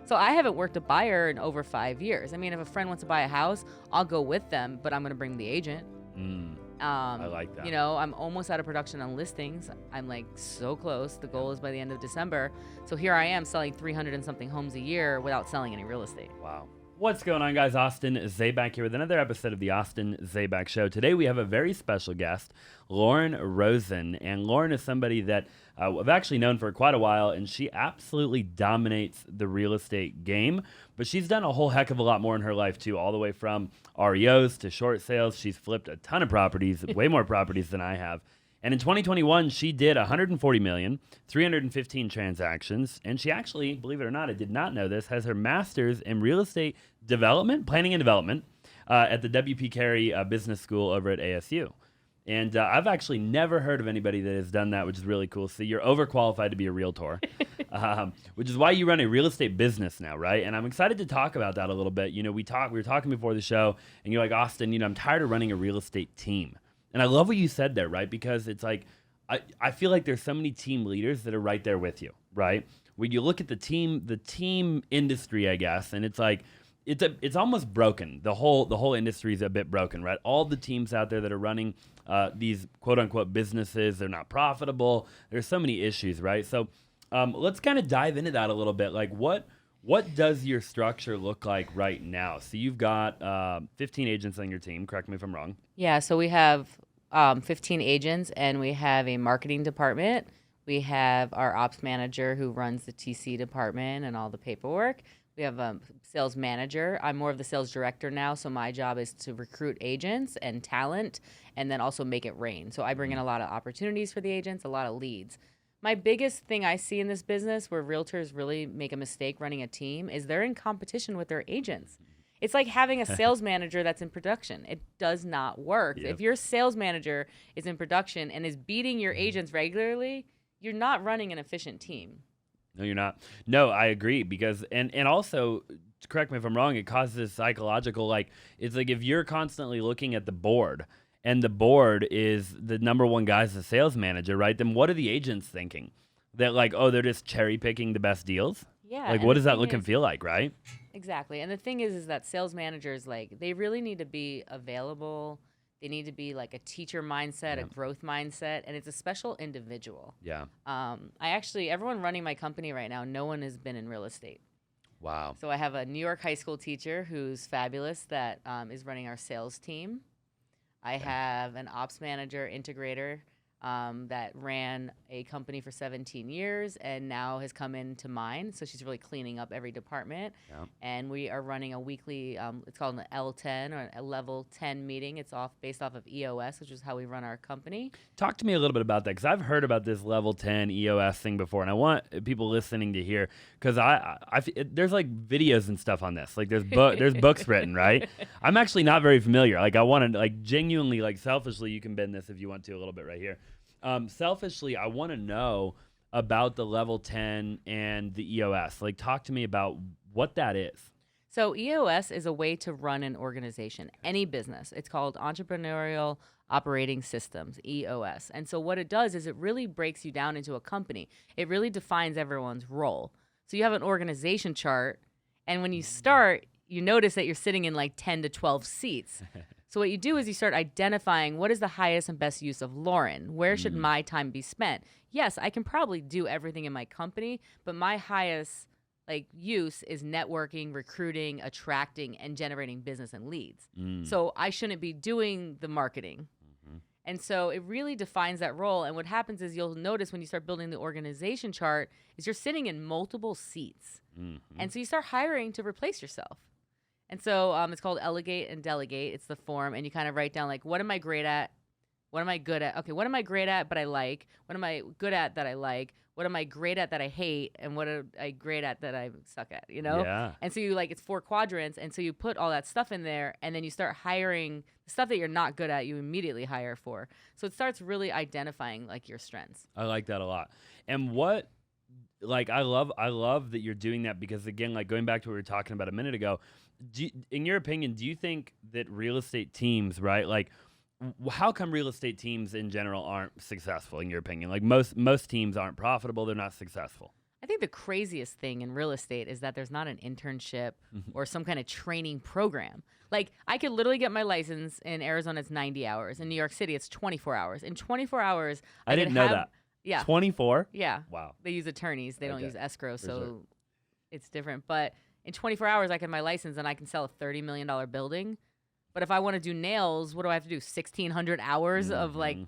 So I haven't worked a buyer in over 5 years. I mean, if a friend wants to buy a house, I'll go with them, but I'm going to bring the agent. I like that. I'm almost out of production on listings. I'm like so close. The goal is by the end of December. So here I am selling 300 and something homes a year without selling any real estate. Wow. What's going on, guys? Austin Zaback here with another episode of the Austin Zaback Show. Today we have a very special guest, Lauren Rosin. And Lauren is somebody that I've actually known for quite a while, and she absolutely dominates the real estate game. But she's done a whole heck of a lot more in her life, too, all the way from REOs to short sales. She's flipped a ton of properties, way more properties than I have. And in 2021, she did 140 million, 315 transactions, and she actually, believe it or not, I did not know this, has her master's in real estate development, planning and development, at the WP Carey Business School over at ASU. And I've actually never heard of anybody that has done that, which is really cool. So you're overqualified to be a realtor, which is why you run a real estate business now, right? And I'm excited to talk about that a little bit. You know, we were talking before the show, and you're like, Austin, I'm tired of running a real estate team. And I love what you said there, right? Because it's like, I feel like there's so many team leaders that are right there with you, right? When you look at the team industry, I guess, and it's like, it's almost broken. The whole industry is a bit broken, right? All the teams out there that are running these quote unquote businesses, they're not profitable. There's so many issues, right? So let's kind of dive into that a little bit. Like what does your structure look like right now? So you've got 15 agents on your team. Correct me if I'm wrong. Yeah, so we have 15 agents, and we have a marketing department. We have our ops manager who runs the TC department and all the paperwork. We have a sales manager. I'm more of the sales director now, so my job is to recruit agents and talent and then also make it rain. So I bring in a lot of opportunities for the agents, a lot of leads. My biggest thing I see in this business where realtors really make a mistake running a team is they're in competition with their agents. It's like having a sales manager that's in production. It does not work. Yep. If your sales manager is in production and is beating your agents regularly, you're not running an efficient team. No, you're not. No, I agree because and also, correct me if I'm wrong, it causes psychological, like, it's like if you're constantly looking at the board and the board is the number one guy's the sales manager, right? Then what are the agents thinking? That like, oh, they're just cherry picking the best deals? Yeah. Like, what does that look and feel like, right? Exactly. And the thing is that sales managers, like, they really need to be available. They need to be like a teacher mindset, a growth mindset, and it's a special individual. Yeah. Everyone running my company right now, no one has been in real estate. Wow. So I have a New York high school teacher who's fabulous that is running our sales team. I have an ops manager, integrator, that ran a company for 17 years and now has come into mine. So she's really cleaning up every department. Yeah. And we are running a weekly, it's called an L10 or a level 10 meeting. It's based off of EOS, which is how we run our company. Talk to me a little bit about that, because I've heard about this level 10 EOS thing before, and I want people listening to hear, because there's like videos and stuff on this. Like there's books written, right? I'm actually not very familiar. Like I want to, like, genuinely, like, selfishly, you can bend this if you want to a little bit right here. Selfishly, I want to know about the level 10 and the EOS. Like, talk to me about what that is. So EOS is a way to run an organization, any business. It's called Entrepreneurial Operating Systems, EOS. And so what it does is it really breaks you down into a company. It really defines everyone's role. So you have an organization chart, and when you start, you notice that you're sitting in like 10 to 12 seats. So what you do is you start identifying what is the highest and best use of Lauren. Where should my time be spent? Yes, I can probably do everything in my company, but my highest use is networking, recruiting, attracting, and generating business and leads. So I shouldn't be doing the marketing. And so it really defines that role. And what happens is you'll notice when you start building the organization chart is you're sitting in multiple seats. And so you start hiring to replace yourself. And so it's called Elevate and Delegate. It's the form, and you kind of write down, like, what am I great at? What am I good at? Okay, what am I great at but I like? What am I good at that I like? What am I great at that I hate? And what am I great at that I suck at, Yeah. And so it's 4 quadrants, and so you put all that stuff in there, and then you start hiring the stuff that you're not good at, you immediately hire for. So it starts really identifying, like, your strengths. I like that a lot. And what, like, I love that you're doing that, because, again, like, going back to what we were talking about a minute ago, in your opinion, do you think that real estate teams, right, like, how come real estate teams in general aren't successful, in your opinion? Like, most teams aren't profitable, they're not successful. I think the craziest thing in real estate is that there's not an internship or some kind of training program. Like, I could literally get my license in Arizona, it's 90 hours. In New York City, it's 24 hours. In 24 hours, I didn't know that. Yeah. 24? Yeah. Wow. They use attorneys. They don't use escrow, so sure. it's different. But in 24 hours, I can my license and I can sell a $30 million building. But if I want to do nails, what do I have to do? 1,600 hours of like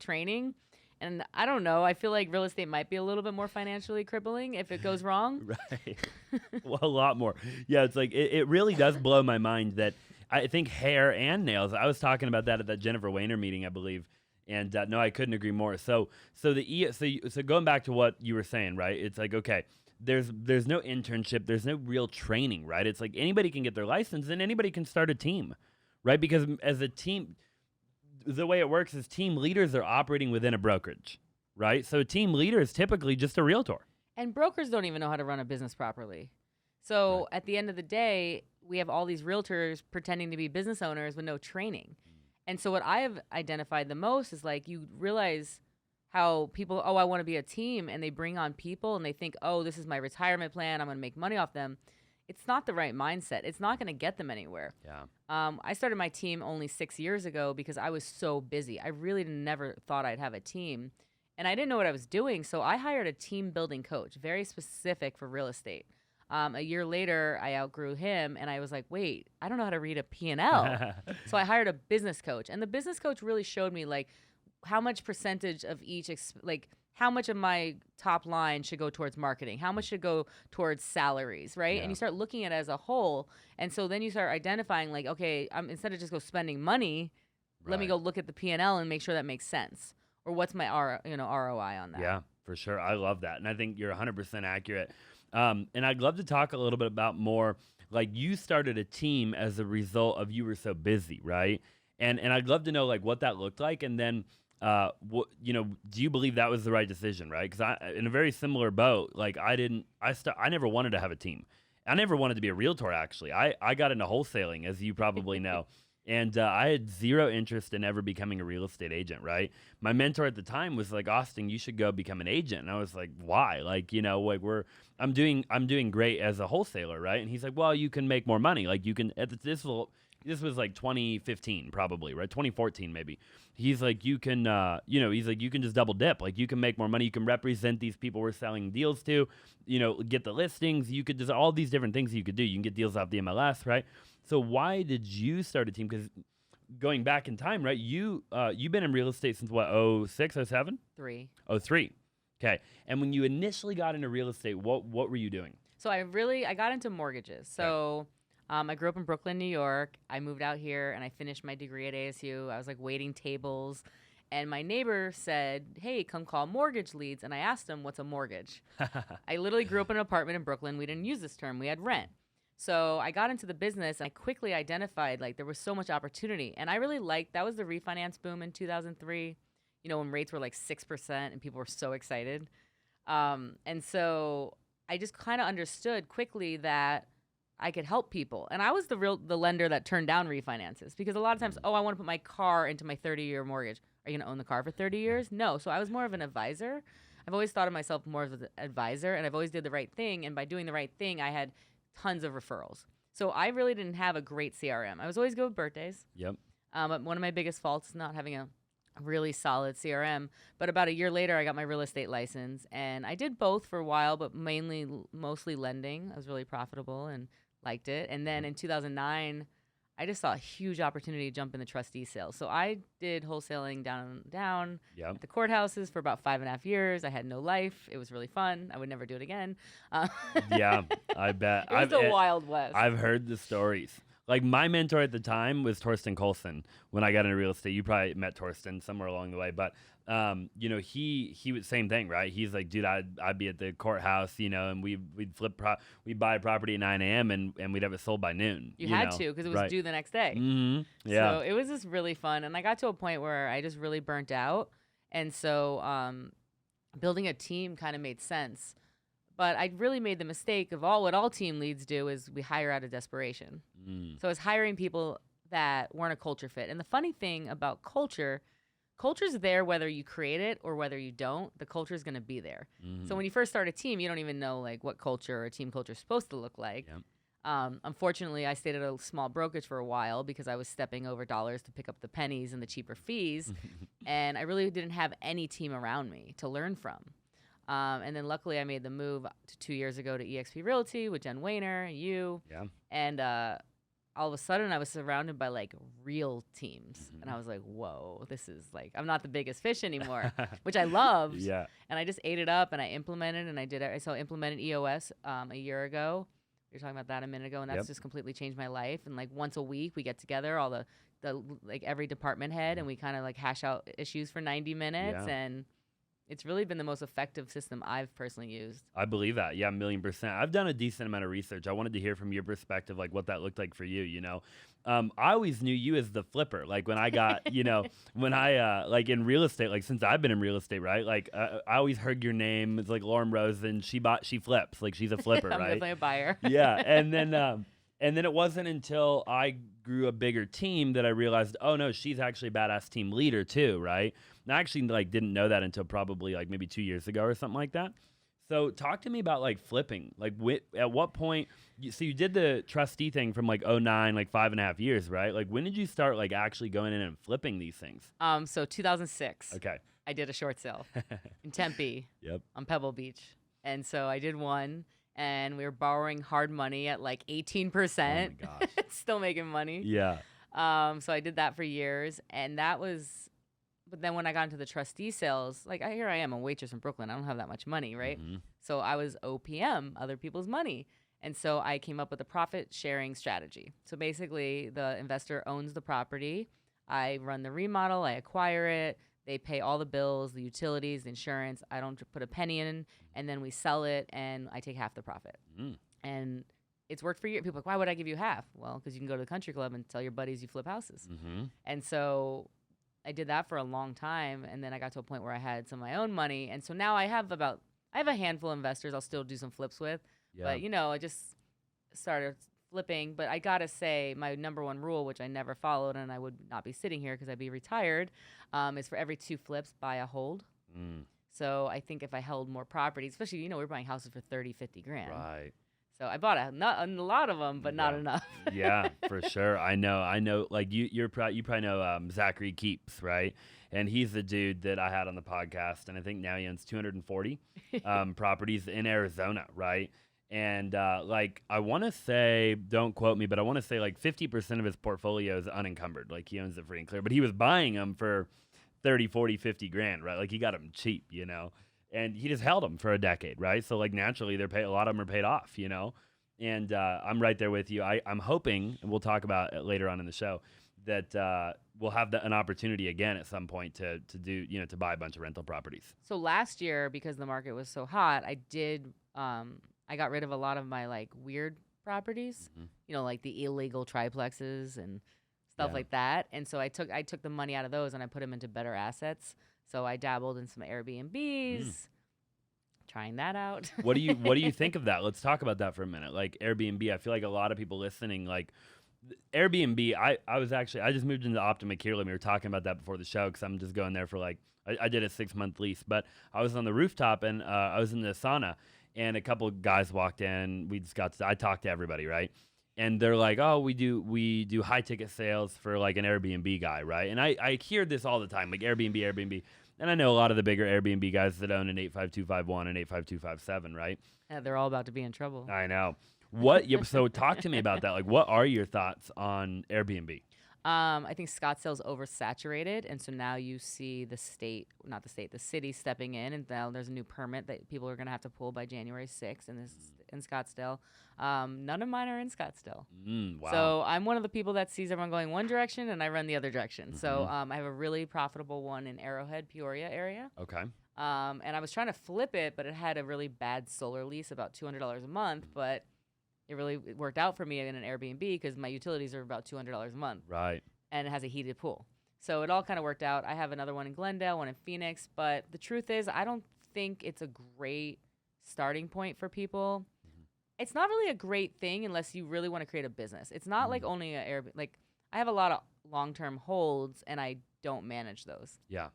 training? And I don't know. I feel like real estate might be a little bit more financially crippling if it goes wrong. Right. Well, a lot more. Yeah, it's like it really does blow my mind that I think hair and nails. I was talking about that at that Jennifer Weiner meeting, I believe. And no, I couldn't agree more. So going back to what you were saying, right? It's like, okay, there's no internship, there's no real training, right? It's like anybody can get their license and anybody can start a team, right? Because as a team, the way it works is team leaders are operating within a brokerage, right? So a team leader is typically just a realtor. And brokers don't even know how to run a business properly. So at the end of the day, we have all these realtors pretending to be business owners with no training. And so what I have identified the most is like you realize how people, I want to be a team, and they bring on people and they think, this is my retirement plan, I'm going to make money off them. It's not the right mindset. It's not going to get them anywhere. Yeah. I started my team only 6 years ago because I was so busy. I really never thought I'd have a team, and I didn't know what I was doing. So I hired a team building coach, very specific for real estate. A year later, I outgrew him, and I was like, wait, I don't know how to read a P&L. So I hired a business coach, and the business coach really showed me like how much percentage of each, how much of my top line should go towards marketing, how much should go towards salaries, right? Yeah. And you start looking at it as a whole, and so then you start identifying like, okay, instead of just go spending money, let me go look at the P&L and make sure that makes sense, or what's my ROI on that. Yeah, for sure. I love that, and I think you're 100% accurate. And I'd love to talk a little bit about more, like you started a team as a result of you were so busy, right? And I'd love to know like what that looked like, and then do you believe that was the right decision, right? Because I, in a very similar boat, like I never wanted to have a team. I never wanted to be a realtor. Actually, I got into wholesaling, as you probably know. And I had zero interest in ever becoming a real estate agent, right? My mentor at the time was like, Austin, you should go become an agent. And I was like, why? Like, I'm doing great as a wholesaler, right? And he's like, well, you can make more money. Like you can, this was like 2015 probably, right? 2014 maybe. He's like, you can, you can just double dip. Like you can make more money. You can represent these people we're selling deals to, get the listings. You could just, all these different things you could do. You can get deals off the MLS, right? So why did you start a team? Because going back in time, right, you've been in real estate since what, 06, 07? 3. 03. Okay. And when you initially got into real estate, what were you doing? So I got into mortgages. So I grew up in Brooklyn, New York. I moved out here and I finished my degree at ASU. I was like waiting tables. And my neighbor said, hey, come call mortgage leads. And I asked him, what's a mortgage? I literally grew up in an apartment in Brooklyn. We didn't use this term. We had rent. So I got into the business and I quickly identified like there was so much opportunity. And I really liked, that was the refinance boom in 2003, when rates were like 6% and people were so excited. And so I just kind of understood quickly that I could help people. And I was the lender that turned down refinances because a lot of times, I want to put my car into my 30-year mortgage. Are you going to own the car for 30 years? No. So I was more of an advisor. I've always thought of myself more as an advisor, and I've always did the right thing. And by doing the right thing, I had tons of referrals. So I really didn't have a great CRM. I was always good with birthdays. Yep. But one of my biggest faults is not having a really solid CRM. But about a year later, I got my real estate license, and I did both for a while, but mostly lending. I was really profitable and liked it. And then in 2009, I just saw a huge opportunity to jump in the trustee sales. So I did wholesaling down at the courthouses for about 5.5 years. I had no life. It was really fun. I would never do it again. Yeah, I bet. It was the Wild West. I've heard the stories. Like my mentor at the time was Torsten Colson. When I got into real estate, you probably met Torsten somewhere along the way, but he was same thing, right? He's like, dude, I'd be at the courthouse, and we'd buy a property at 9 a.m. and we'd have it sold by noon. You had to because it was due the next day. Mm-hmm. Yeah. So it was just really fun, and I got to a point where I just really burnt out, and so building a team kind of made sense. But I really made the mistake of what all team leads do is we hire out of desperation. So I was hiring people that weren't a culture fit. And the funny thing about culture, culture's there whether you create it or whether you don't. The culture is going to be there. So when you first start a team, you don't even know like what culture or team culture is supposed to look like. Yep. Unfortunately, I stayed at a small brokerage for a while because I was stepping over dollars to pick up the pennies and the cheaper fees. And I really didn't have any team around me to learn from. And then luckily I made the move 2 years ago to eXp Realty with Jen Wayner, you. Yeah. And all of a sudden I was surrounded by like real teams. And I was like, whoa, this is like, I'm not the biggest fish anymore, which I loved. Yeah. And I just ate it up and I implemented and I did it. So I implemented EOS a year ago. We were talking about that a minute ago, and that's just completely changed my life. And like once a week we get together, all the like every department head, and we kind of like hash out issues for 90 minutes. And it's really been the most effective system I've personally used. I believe that. Yeah, 1,000,000%. I've done a decent amount of research. I wanted to hear from your perspective, like what that looked like for you, you know. I always knew you as the flipper. Like when I got, you know, when I, like in real estate, like since I've been in real estate, right? Like I always heard your name. It's like Lauren Rosin. She flips. Like she's a flipper, I'm right? definitely a buyer. Yeah. And then it wasn't until I grew a bigger team that I realized, oh no, she's actually a badass team leader too, right? And I actually like didn't know that until probably like maybe 2 years ago or something like that. So talk to me about like flipping. Like at what point, so you did the trustee thing from like '09, like 5.5 years, right? Like when did you start like actually going in and flipping these things? So 2006. Okay. I did a short sale in Tempe. Yep. On Pebble Beach. And so I did one. And we were borrowing hard money at like 18%. Oh my gosh. Still making money. Yeah. So I did that for years. And that was, but then when I got into the trustee sales, like here I am, a waitress in Brooklyn. I don't have that much money, right? So I was OPM, other people's money. And so I came up with a profit sharing strategy. So basically the investor owns the property. I run the remodel, I acquire it. They pay all the bills, the utilities, the insurance. I don't put a penny in, and then we sell it, and I take half the profit. And it's worked for years. People are like, why would I give you half? Well, because you can go to the country club and tell your buddies you flip houses. And so I did that for a long time, and then I got to a point where I had some of my own money. And so now I have a handful of investors I'll still do some flips with. Yeah. But, you know, I just started flipping. But I got to say, my number one rule, which I never followed, and I would not be sitting here because I'd be retired, is for every 2 flips, buy a hold. So I think if I held more properties, especially, you know, we're buying houses for 30, 50 grand. Right. So I bought a lot of them, but not enough. Yeah, for sure. I know. Like you probably know Zachary Keeps, right? And he's the dude that I had on the podcast, and I think now he owns 240 properties in Arizona, right? And like I want to say, don't quote me, but I want to say like 50% of his portfolio is unencumbered. Like he owns it free and clear, but he was buying them for 30, 40, 50 grand, right? Like he got them cheap, you know, and he just held them for a decade, right? So like naturally a lot of them are paid off, you know, and I'm right there with you. I'm hoping, and we'll talk about it later on in the show, that we'll have an opportunity again at some point to do, you know, to buy a bunch of rental properties. So last year, because the market was so hot, I got rid of a lot of my like weird properties, you know, like the illegal triplexes and stuff like that. And so I took the money out of those and I put them into better assets. So I dabbled in some AirBNBs, trying that out. What do you think of that? Let's talk about that for a minute. Like Airbnb, I feel like a lot of people listening, like Airbnb, I just moved into Optima Kierland. We were talking about that before the show because I'm just going there for like, I did a 6-month lease, but I was on the rooftop and I was in the sauna. And a couple of guys walked in. I talked to everybody, right? And they're like, "Oh, we do high ticket sales for like an Airbnb guy, right?" And I hear this all the time, like Airbnb. And I know a lot of the bigger Airbnb guys that own an 85251 and 85257, right? Yeah, they're all about to be in trouble. I know. So talk to me about that. Like, what are your thoughts on Airbnb? I think Scottsdale's oversaturated, and so now you see the city stepping in, and now there's a new permit that people are going to have to pull by January 6th in Scottsdale. None of mine are in Scottsdale. Wow. So I'm one of the people that sees everyone going one direction, and I run the other direction. So I have a really profitable one in Arrowhead, Peoria area. Okay. And I was trying to flip it, but it had a really bad solar lease, about $200 a month, but it worked out for me in an Airbnb because my utilities are about $200 a month. Right. And it has a heated pool. So it all kind of worked out. I have another one in Glendale, one in Phoenix. But the truth is, I don't think it's a great starting point for people. It's not really a great thing unless you really want to create a business. It's not like only an Airbnb. Like I have a lot of long-term holds and I don't manage those. Yeah.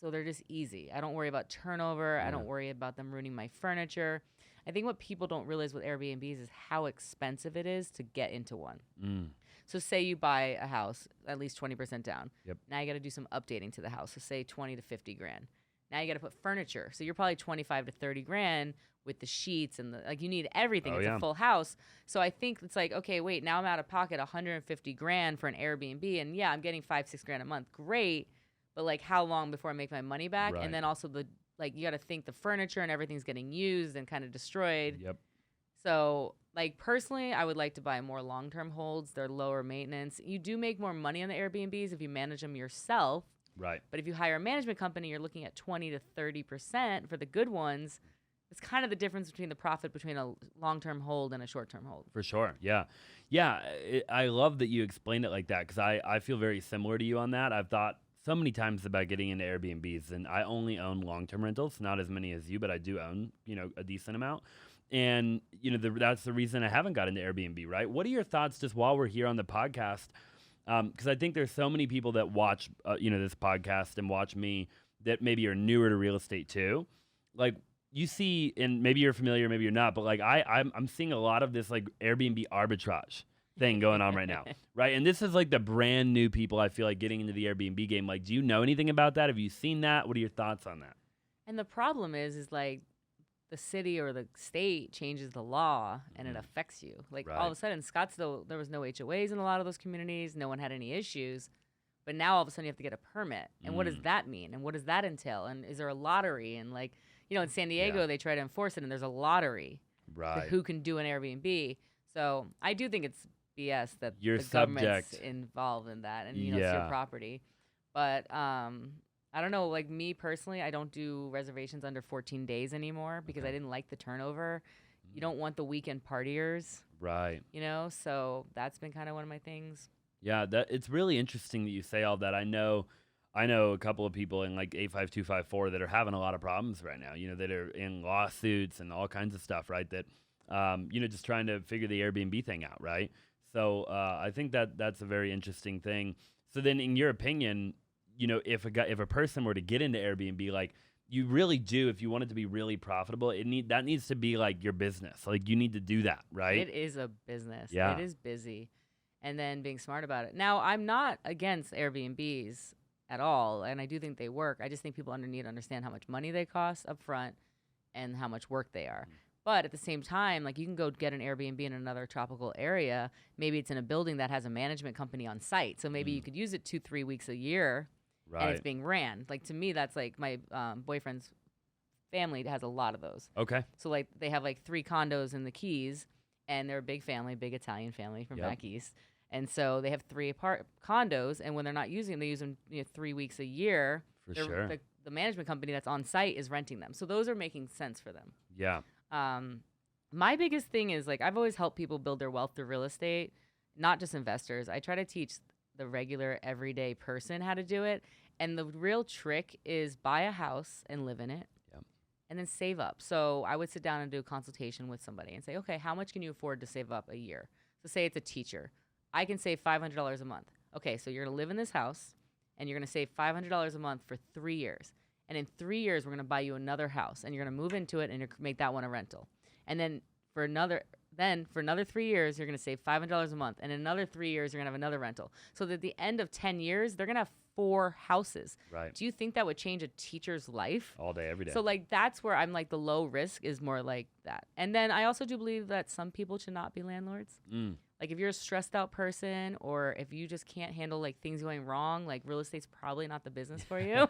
So they're just easy. I don't worry about turnover. I don't worry about them ruining my furniture. I think what people don't realize with Airbnbs is how expensive it is to get into one. So say you buy a house, at least 20% down. Yep. Now you got to do some updating to the house. So say 20 to 50 grand. Now you got to put furniture. So you're probably 25 to 30 grand with the sheets and you need everything. It's a full house. So I think it's like, okay, wait, now I'm out of pocket 150 grand for an Airbnb. And yeah, I'm getting 5-6 grand a month. Great. But like how long before I make my money back? Right. And then also you got to think the furniture and everything's getting used and kind of destroyed. Yep. So like personally, I would like to buy more long-term holds. They're lower maintenance. You do make more money on the Airbnbs if you manage them yourself. Right. But if you hire a management company, you're looking at 20 to 30% for the good ones. It's kind of the difference between the profit between a long-term hold and a short-term hold. For sure. Yeah. Yeah. I love that you explained it like that because I feel very similar to you on that. I've thought so many times about getting into Airbnbs, and I only own long-term rentals, not as many as you, but I do own, a decent amount. And, that's the reason I haven't got into Airbnb, right? What are your thoughts just while we're here on the podcast? Because I think there's so many people that watch, this podcast and watch me that maybe are newer to real estate too. Like you see, and maybe you're familiar, maybe you're not, but like I'm seeing a lot of this like Airbnb arbitrage thing going on right now, right? And this is like the brand new people I feel like getting into the Airbnb game. Like, do you know anything about that? Have you seen that? What are your thoughts on that? And the problem is like the city or the state changes the law and it affects you. Like all of a sudden, Scottsdale, there was no HOAs in a lot of those communities. No one had any issues. But now all of a sudden you have to get a permit. And what does that mean? And what does that entail? And is there a lottery? And like, in San Diego, they try to enforce it and there's a lottery to who can do an Airbnb. So I do think it's BS that the government's involved in that and, it's your property. But I don't know, like me personally, I don't do reservations under 14 days anymore because I didn't like the turnover. You don't want the weekend partiers. Right. So that's been kind of one of my things. Yeah, it's really interesting that you say all that. I know a couple of people in like 85254 that are having a lot of problems right now, that are in lawsuits and all kinds of stuff, right? That, just trying to figure the Airbnb thing out, right? So I think that's a very interesting thing. So then in your opinion, if a person were to get into Airbnb, like you really do, if you want it to be really profitable, that needs to be like your business. Like you need to do that, right? It is a business. Yeah. It is busy. And then being smart about it. Now, I'm not against Airbnbs at all, and I do think they work. I just think people need to understand how much money they cost up front and how much work they are. But at the same time, like you can go get an Airbnb in another tropical area. Maybe it's in a building that has a management company on site. So maybe you could use it 2-3 weeks a year. Right. And it's being ran. Like to me, that's like my boyfriend's family has a lot of those. Okay. So like they have like 3 condos in the Keys, and they're a big family, big Italian family from back east. And so they have 3 condos, and when they're not using them, they use them 3 weeks a year. For sure. The management company that's on site is renting them. So those are making sense for them. Yeah. My biggest thing is like I've always helped people build their wealth through real estate, not just investors. I try to teach the regular everyday person how to do it. And the real trick is buy a house and live in it. Yep. And then save up. So I would sit down and do a consultation with somebody and say, okay, how much can you afford to save up a year? So say it's a teacher. I can save $500 a month. Okay, so you're going to live in this house and you're going to save $500 a month for 3 years. And in 3 years, we're going to buy you another house and you're going to move into it and make that one a rental. And then for another 3 years, you're going to save $500 a month. And in another 3 years, you're going to have another rental. So that at the end of 10 years, they're going to have 4 houses. Right. Do you think that would change a teacher's life? All day, every day. So like that's where I'm like the low risk is more like that. And then I also do believe that some people should not be landlords. Like if you're a stressed out person or if you just can't handle like things going wrong, like real estate's probably not the business for you.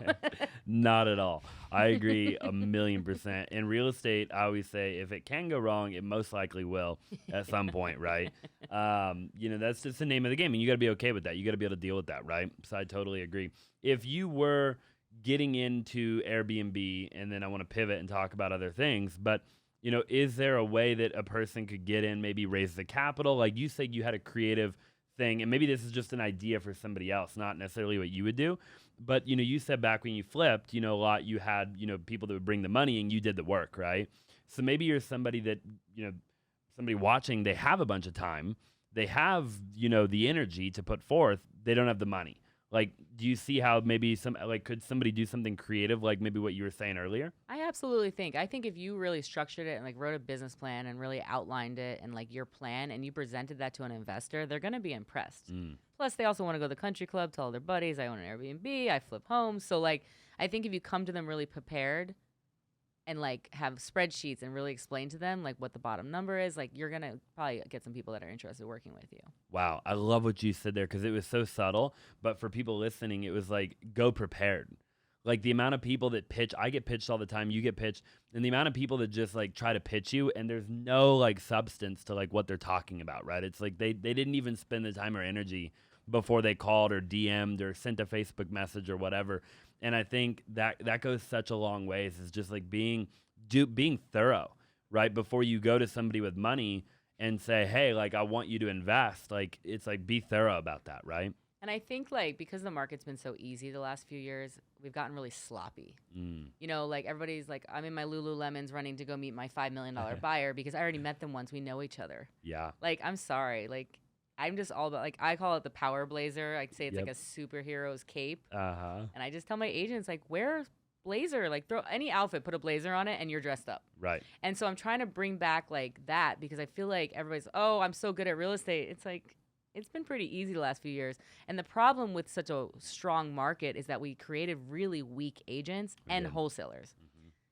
Not at all. I agree 1,000,000%. In real estate, I always say if it can go wrong, it most likely will at some point, right? That's just the name of the game, and you got to be okay with that. You got to be able to deal with that, right? So I totally agree. If you were getting into Airbnb, and then I want to pivot and talk about other things, but is there a way that a person could get in, maybe raise the capital? Like you said, you had a creative thing, and maybe this is just an idea for somebody else, not necessarily what you would do. But, you said back when you flipped, a lot, you had, people that would bring the money and you did the work, right? So maybe you're somebody that, somebody watching, they have a bunch of time. they have, the energy to put forth, they don't have the money. Like, do you see how maybe could somebody do something creative, like maybe what you were saying earlier? I absolutely think. I think if you really structured it and like wrote a business plan and really outlined it and like your plan and you presented that to an investor, they're going to be impressed. Plus, they also want to go to the country club, tell all their buddies, I own an Airbnb, I flip homes. So like, I think if you come to them really prepared and like have spreadsheets and really explain to them like what the bottom number is, like you're going to probably get some people that are interested in working with you. Wow. I love what you said there because it was so subtle. But for people listening, it was like, go prepared. Like the amount of people that pitch, I get pitched all the time, you get pitched, and the amount of people that just like try to pitch you and there's no like substance to like what they're talking about, right? It's like they didn't even spend the time or energy before they called or DM'd or sent a Facebook message or whatever. And I think that goes such a long ways. It's just like being thorough, right? Before you go to somebody with money and say, hey, like I want you to invest, like it's like be thorough about that, right? And I think like because the market's been so easy the last few years, we've gotten really sloppy. Like everybody's like, I'm in my Lululemons running to go meet my $5 million buyer because I already met them once. We know each other. Yeah. Like, I'm sorry. Like, I'm just all about, like, I call it the power blazer. I'd say it's like a superhero's cape. And I just tell my agents, like, wear a blazer. Like, throw any outfit, put a blazer on it, and you're dressed up. Right. And so I'm trying to bring back, like, that because I feel like everybody's, oh, I'm so good at real estate. It's like, it's been pretty easy the last few years. And the problem with such a strong market is that we created really weak agents and wholesalers.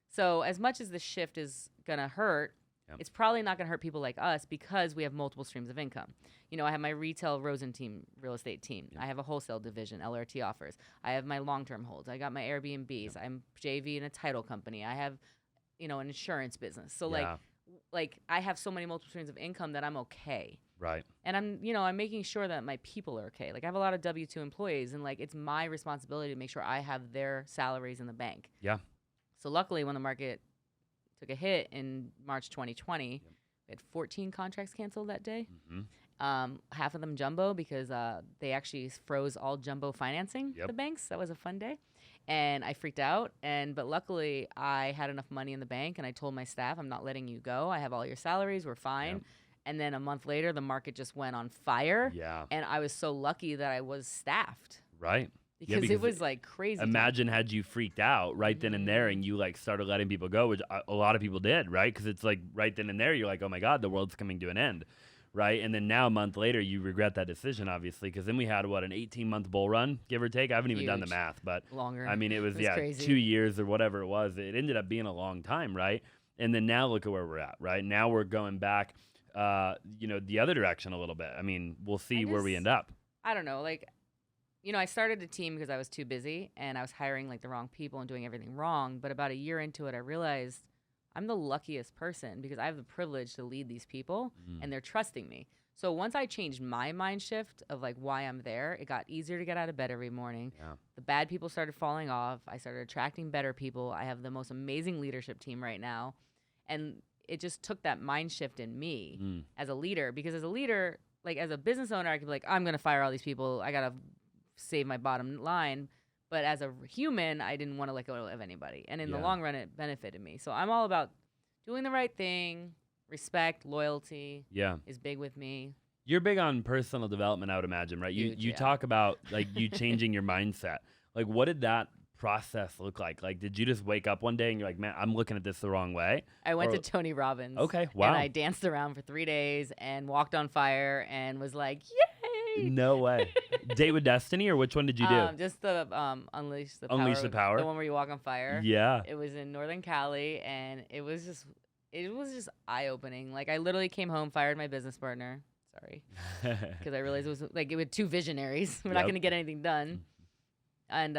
So as much as the shift is going to hurt, it's probably not going to hurt people like us because we have multiple streams of income. I have my retail Rosin Team real estate team. I have a wholesale division, LRT offers. I have my long-term holds. I got my AirBNBs. I'm JV in a title company. I have, an insurance business. So like I have so many multiple streams of income that I'm okay. Right. And I'm making sure that my people are okay. Like I have a lot of W-2 employees and like it's my responsibility to make sure I have their salaries in the bank. Yeah. So luckily when the market took a hit in March 2020, we had 14 contracts canceled that day. Half of them jumbo because they actually froze all jumbo financing the banks. That was a fun day. And I freaked out. But luckily I had enough money in the bank and I told my staff, I'm not letting you go. I have all your salaries. We're fine. And then a month later, the market just went on fire. Yeah. And I was so lucky that I was staffed. Right. Because it was like crazy. Imagine had you freaked out right then and there and you like started letting people go, which a lot of people did, right? Because it's like right then and there, you're like, oh my God, the world's coming to an end, right? And then now a month later, you regret that decision, obviously, because then we had, an 18-month bull run, give or take? I haven't even done the math, but longer. I mean, it was crazy. 2 years or whatever it was. It ended up being a long time, right? And then now look at where we're at, right? Now we're going back, the other direction a little bit. I mean, we'll see where we end up. I don't know, like, I started a team because I was too busy and I was hiring like the wrong people and doing everything wrong. But about a year into it, I realized I'm the luckiest person because I have the privilege to lead these people and they're trusting me. So once I changed my mind shift of like why I'm there, it got easier to get out of bed every morning. Yeah. The bad people started falling off. I started attracting better people. I have the most amazing leadership team right now. And it just took that mind shift in me as a leader because as a leader, like as a business owner, I could be like, I'm going to fire all these people. I got to save my bottom line. But as a human, I didn't want to let go of anybody. And in the long run, it benefited me. So I'm all about doing the right thing. Respect, loyalty is big with me. You're big on personal development, I would imagine, right? You talk about like you changing your mindset. Like what did that process look like? Like did you just wake up one day and you're like, man, I'm looking at this the wrong way? I went to Tony Robbins. Okay, wow. And I danced around for 3 days and walked on fire and was like, yay! No way. Date with Destiny, or which one did you do? Just the Unleash the Power. Unleash the Power. The one where you walk on fire. Yeah. It was in Northern Cali, and it was just eye-opening. Like, I literally came home, fired my business partner. Sorry. Because I realized it was, like, it was two visionaries. We're not going to get anything done. And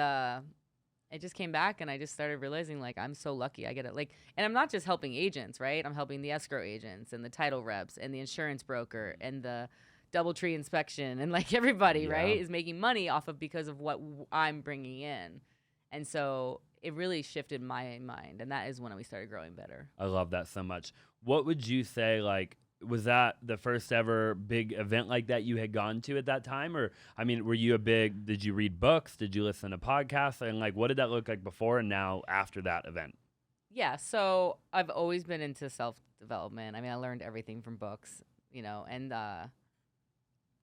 it just came back, and I just started realizing, like, I'm so lucky. I get it. Like, and I'm not just helping agents, right? I'm helping the escrow agents and the title reps and the insurance broker and the DoubleTree inspection, and like everybody, right, is making money off of because of what I'm bringing in. And so it really shifted my mind, and that is when we started growing better. I love that so much. What would you say, like, was that the first ever big event like that you had gone to at that time? Or, I mean, did you read books? Did you listen to podcasts? And like, what did that look like before and now after that event? Yeah, so I've always been into self-development. I mean, I learned everything from books, and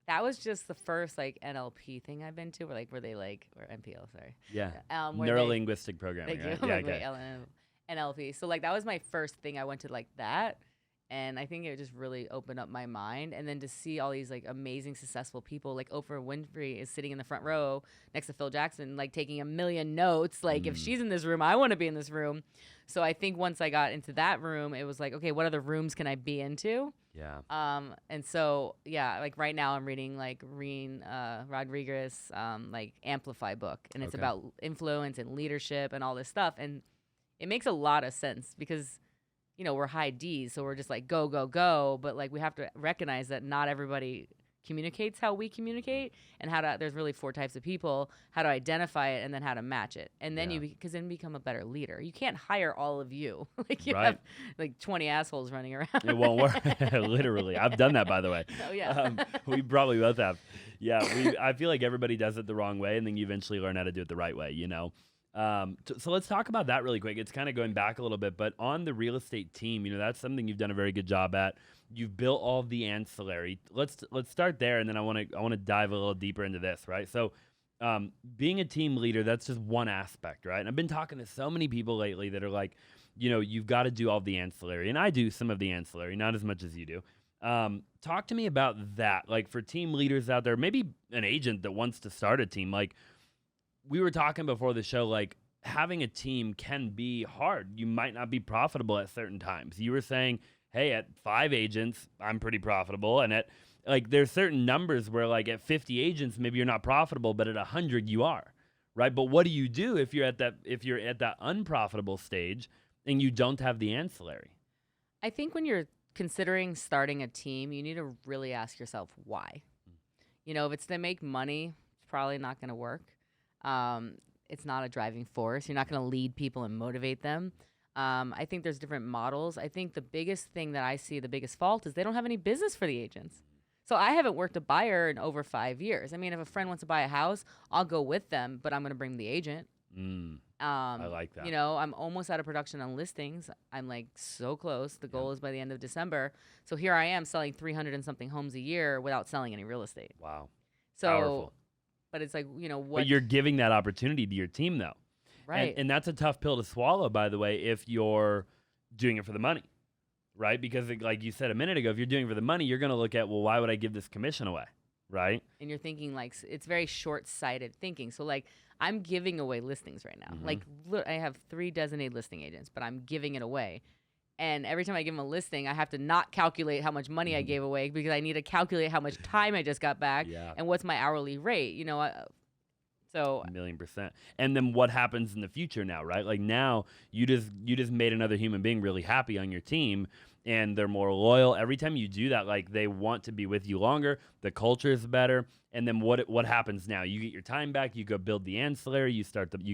That was just the first like NLP thing I've been to, where they like, or NPL, sorry. Yeah. Where Neuro-linguistic programming, thank right? you. Yeah, Like, wait, okay. NLP. So like that was my first thing I went to like that. And I think it just really opened up my mind. And then to see all these like amazing, successful people, like Oprah Winfrey is sitting in the front row next to Phil Jackson, like taking a million notes. Like if she's in this room, I want to be in this room. So I think once I got into that room, it was like, okay, what other rooms can I be into? Yeah. And so yeah, like right now I'm reading like Reen Rodriguez like Amplify book, and it's Okay. about influence and leadership and all this stuff. And it makes a lot of sense because we're high D's, so we're just like go, go, go. But like we have to recognize that not everybody communicates how we communicate, and there's really 4 types of people, how to identify it and then how to match it. And then Yeah. because then you become a better leader. You can't hire all of you. Like you Right. have like 20 assholes running around. It won't work. Literally. I've done that, by the way. Oh, yeah. We probably both have. Yeah. I feel like everybody does it the wrong way, and then you eventually learn how to do it the right way, So let's talk about that really quick. It's kind of going back a little bit, but on the real estate team, that's something you've done a very good job at. You've built all of the ancillary. Let's start there, and then I want to dive a little deeper into this, right? So, being a team leader, that's just one aspect, right? And I've been talking to so many people lately that are like, you've got to do all the ancillary, and I do some of the ancillary, not as much as you do. Talk to me about that, like for team leaders out there, maybe an agent that wants to start a team. Like we were talking before the show, like having a team can be hard. You might not be profitable at certain times. You were saying, hey, at 5 agents, I'm pretty profitable. And at like, there's certain numbers where like at 50 agents, maybe you're not profitable, but at 100 you are, right? But what do you do if you're at that unprofitable stage and you don't have the ancillary? I think when you're considering starting a team, you need to really ask yourself why. If it's to make money, it's probably not going to work. It's not a driving force. You're not going to lead people and motivate them. I think there's different models. I think the biggest thing that I see, the biggest fault, is they don't have any business for the agents. So I haven't worked a buyer in over 5 years. I mean, if a friend wants to buy a house, I'll go with them, but I'm going to bring the agent. I like that. I'm almost out of production on listings. I'm like so close. The goal is by the end of December. So here I am selling 300 and something homes a year without selling any real estate. Wow. So, Powerful. but it's like, what? But you're giving that opportunity to your team, though. Right. And that's a tough pill to swallow, by the way, if you're doing it for the money, right? Because like you said a minute ago, if you're doing it for the money, you're going to look at, well, why would I give this commission away, right? And you're thinking like, it's very short-sighted thinking. So like, I'm giving away listings right now. Like I have 3 designated listing agents, but I'm giving it away. And every time I give them a listing, I have to not calculate how much money I gave away because I need to calculate how much time I just got back and what's my hourly rate, So 1,000,000%. And then what happens in the future now, right? Like now you just made another human being really happy on your team, and they're more loyal. Every time you do that, like they want to be with you longer. The culture is better. And then what happens now? You get your time back. You go build the ancillary. You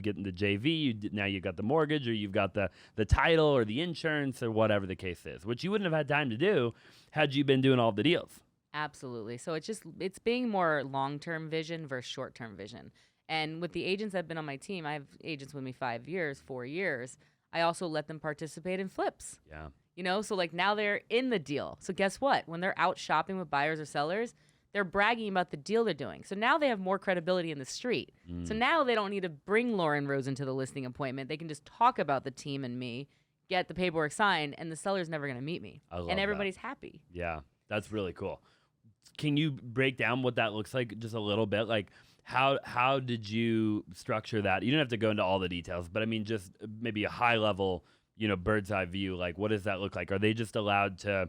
get in the JV. Now you got the mortgage, or you've got the title or the insurance or whatever the case is, which you wouldn't have had time to do had you been doing all the deals. Absolutely. So it's being more long-term vision versus short-term vision. And with the agents that have been on my team, I have agents with me 5 years, 4 years. I also let them participate in flips. Yeah. So like now they're in the deal. So guess what? When they're out shopping with buyers or sellers, they're bragging about the deal they're doing. So now they have more credibility in the street. So now they don't need to bring Lauren Rosin to the listing appointment. They can just talk about the team and me, get the paperwork signed, and the seller's never going to meet me. I love and everybody's happy. Yeah, that's really cool. Can you break down what that looks like just a little bit? Like how did you structure that? You don't have to go into all the details, but I mean just maybe a high level, bird's eye view. Like what does that look like? Are they just allowed to,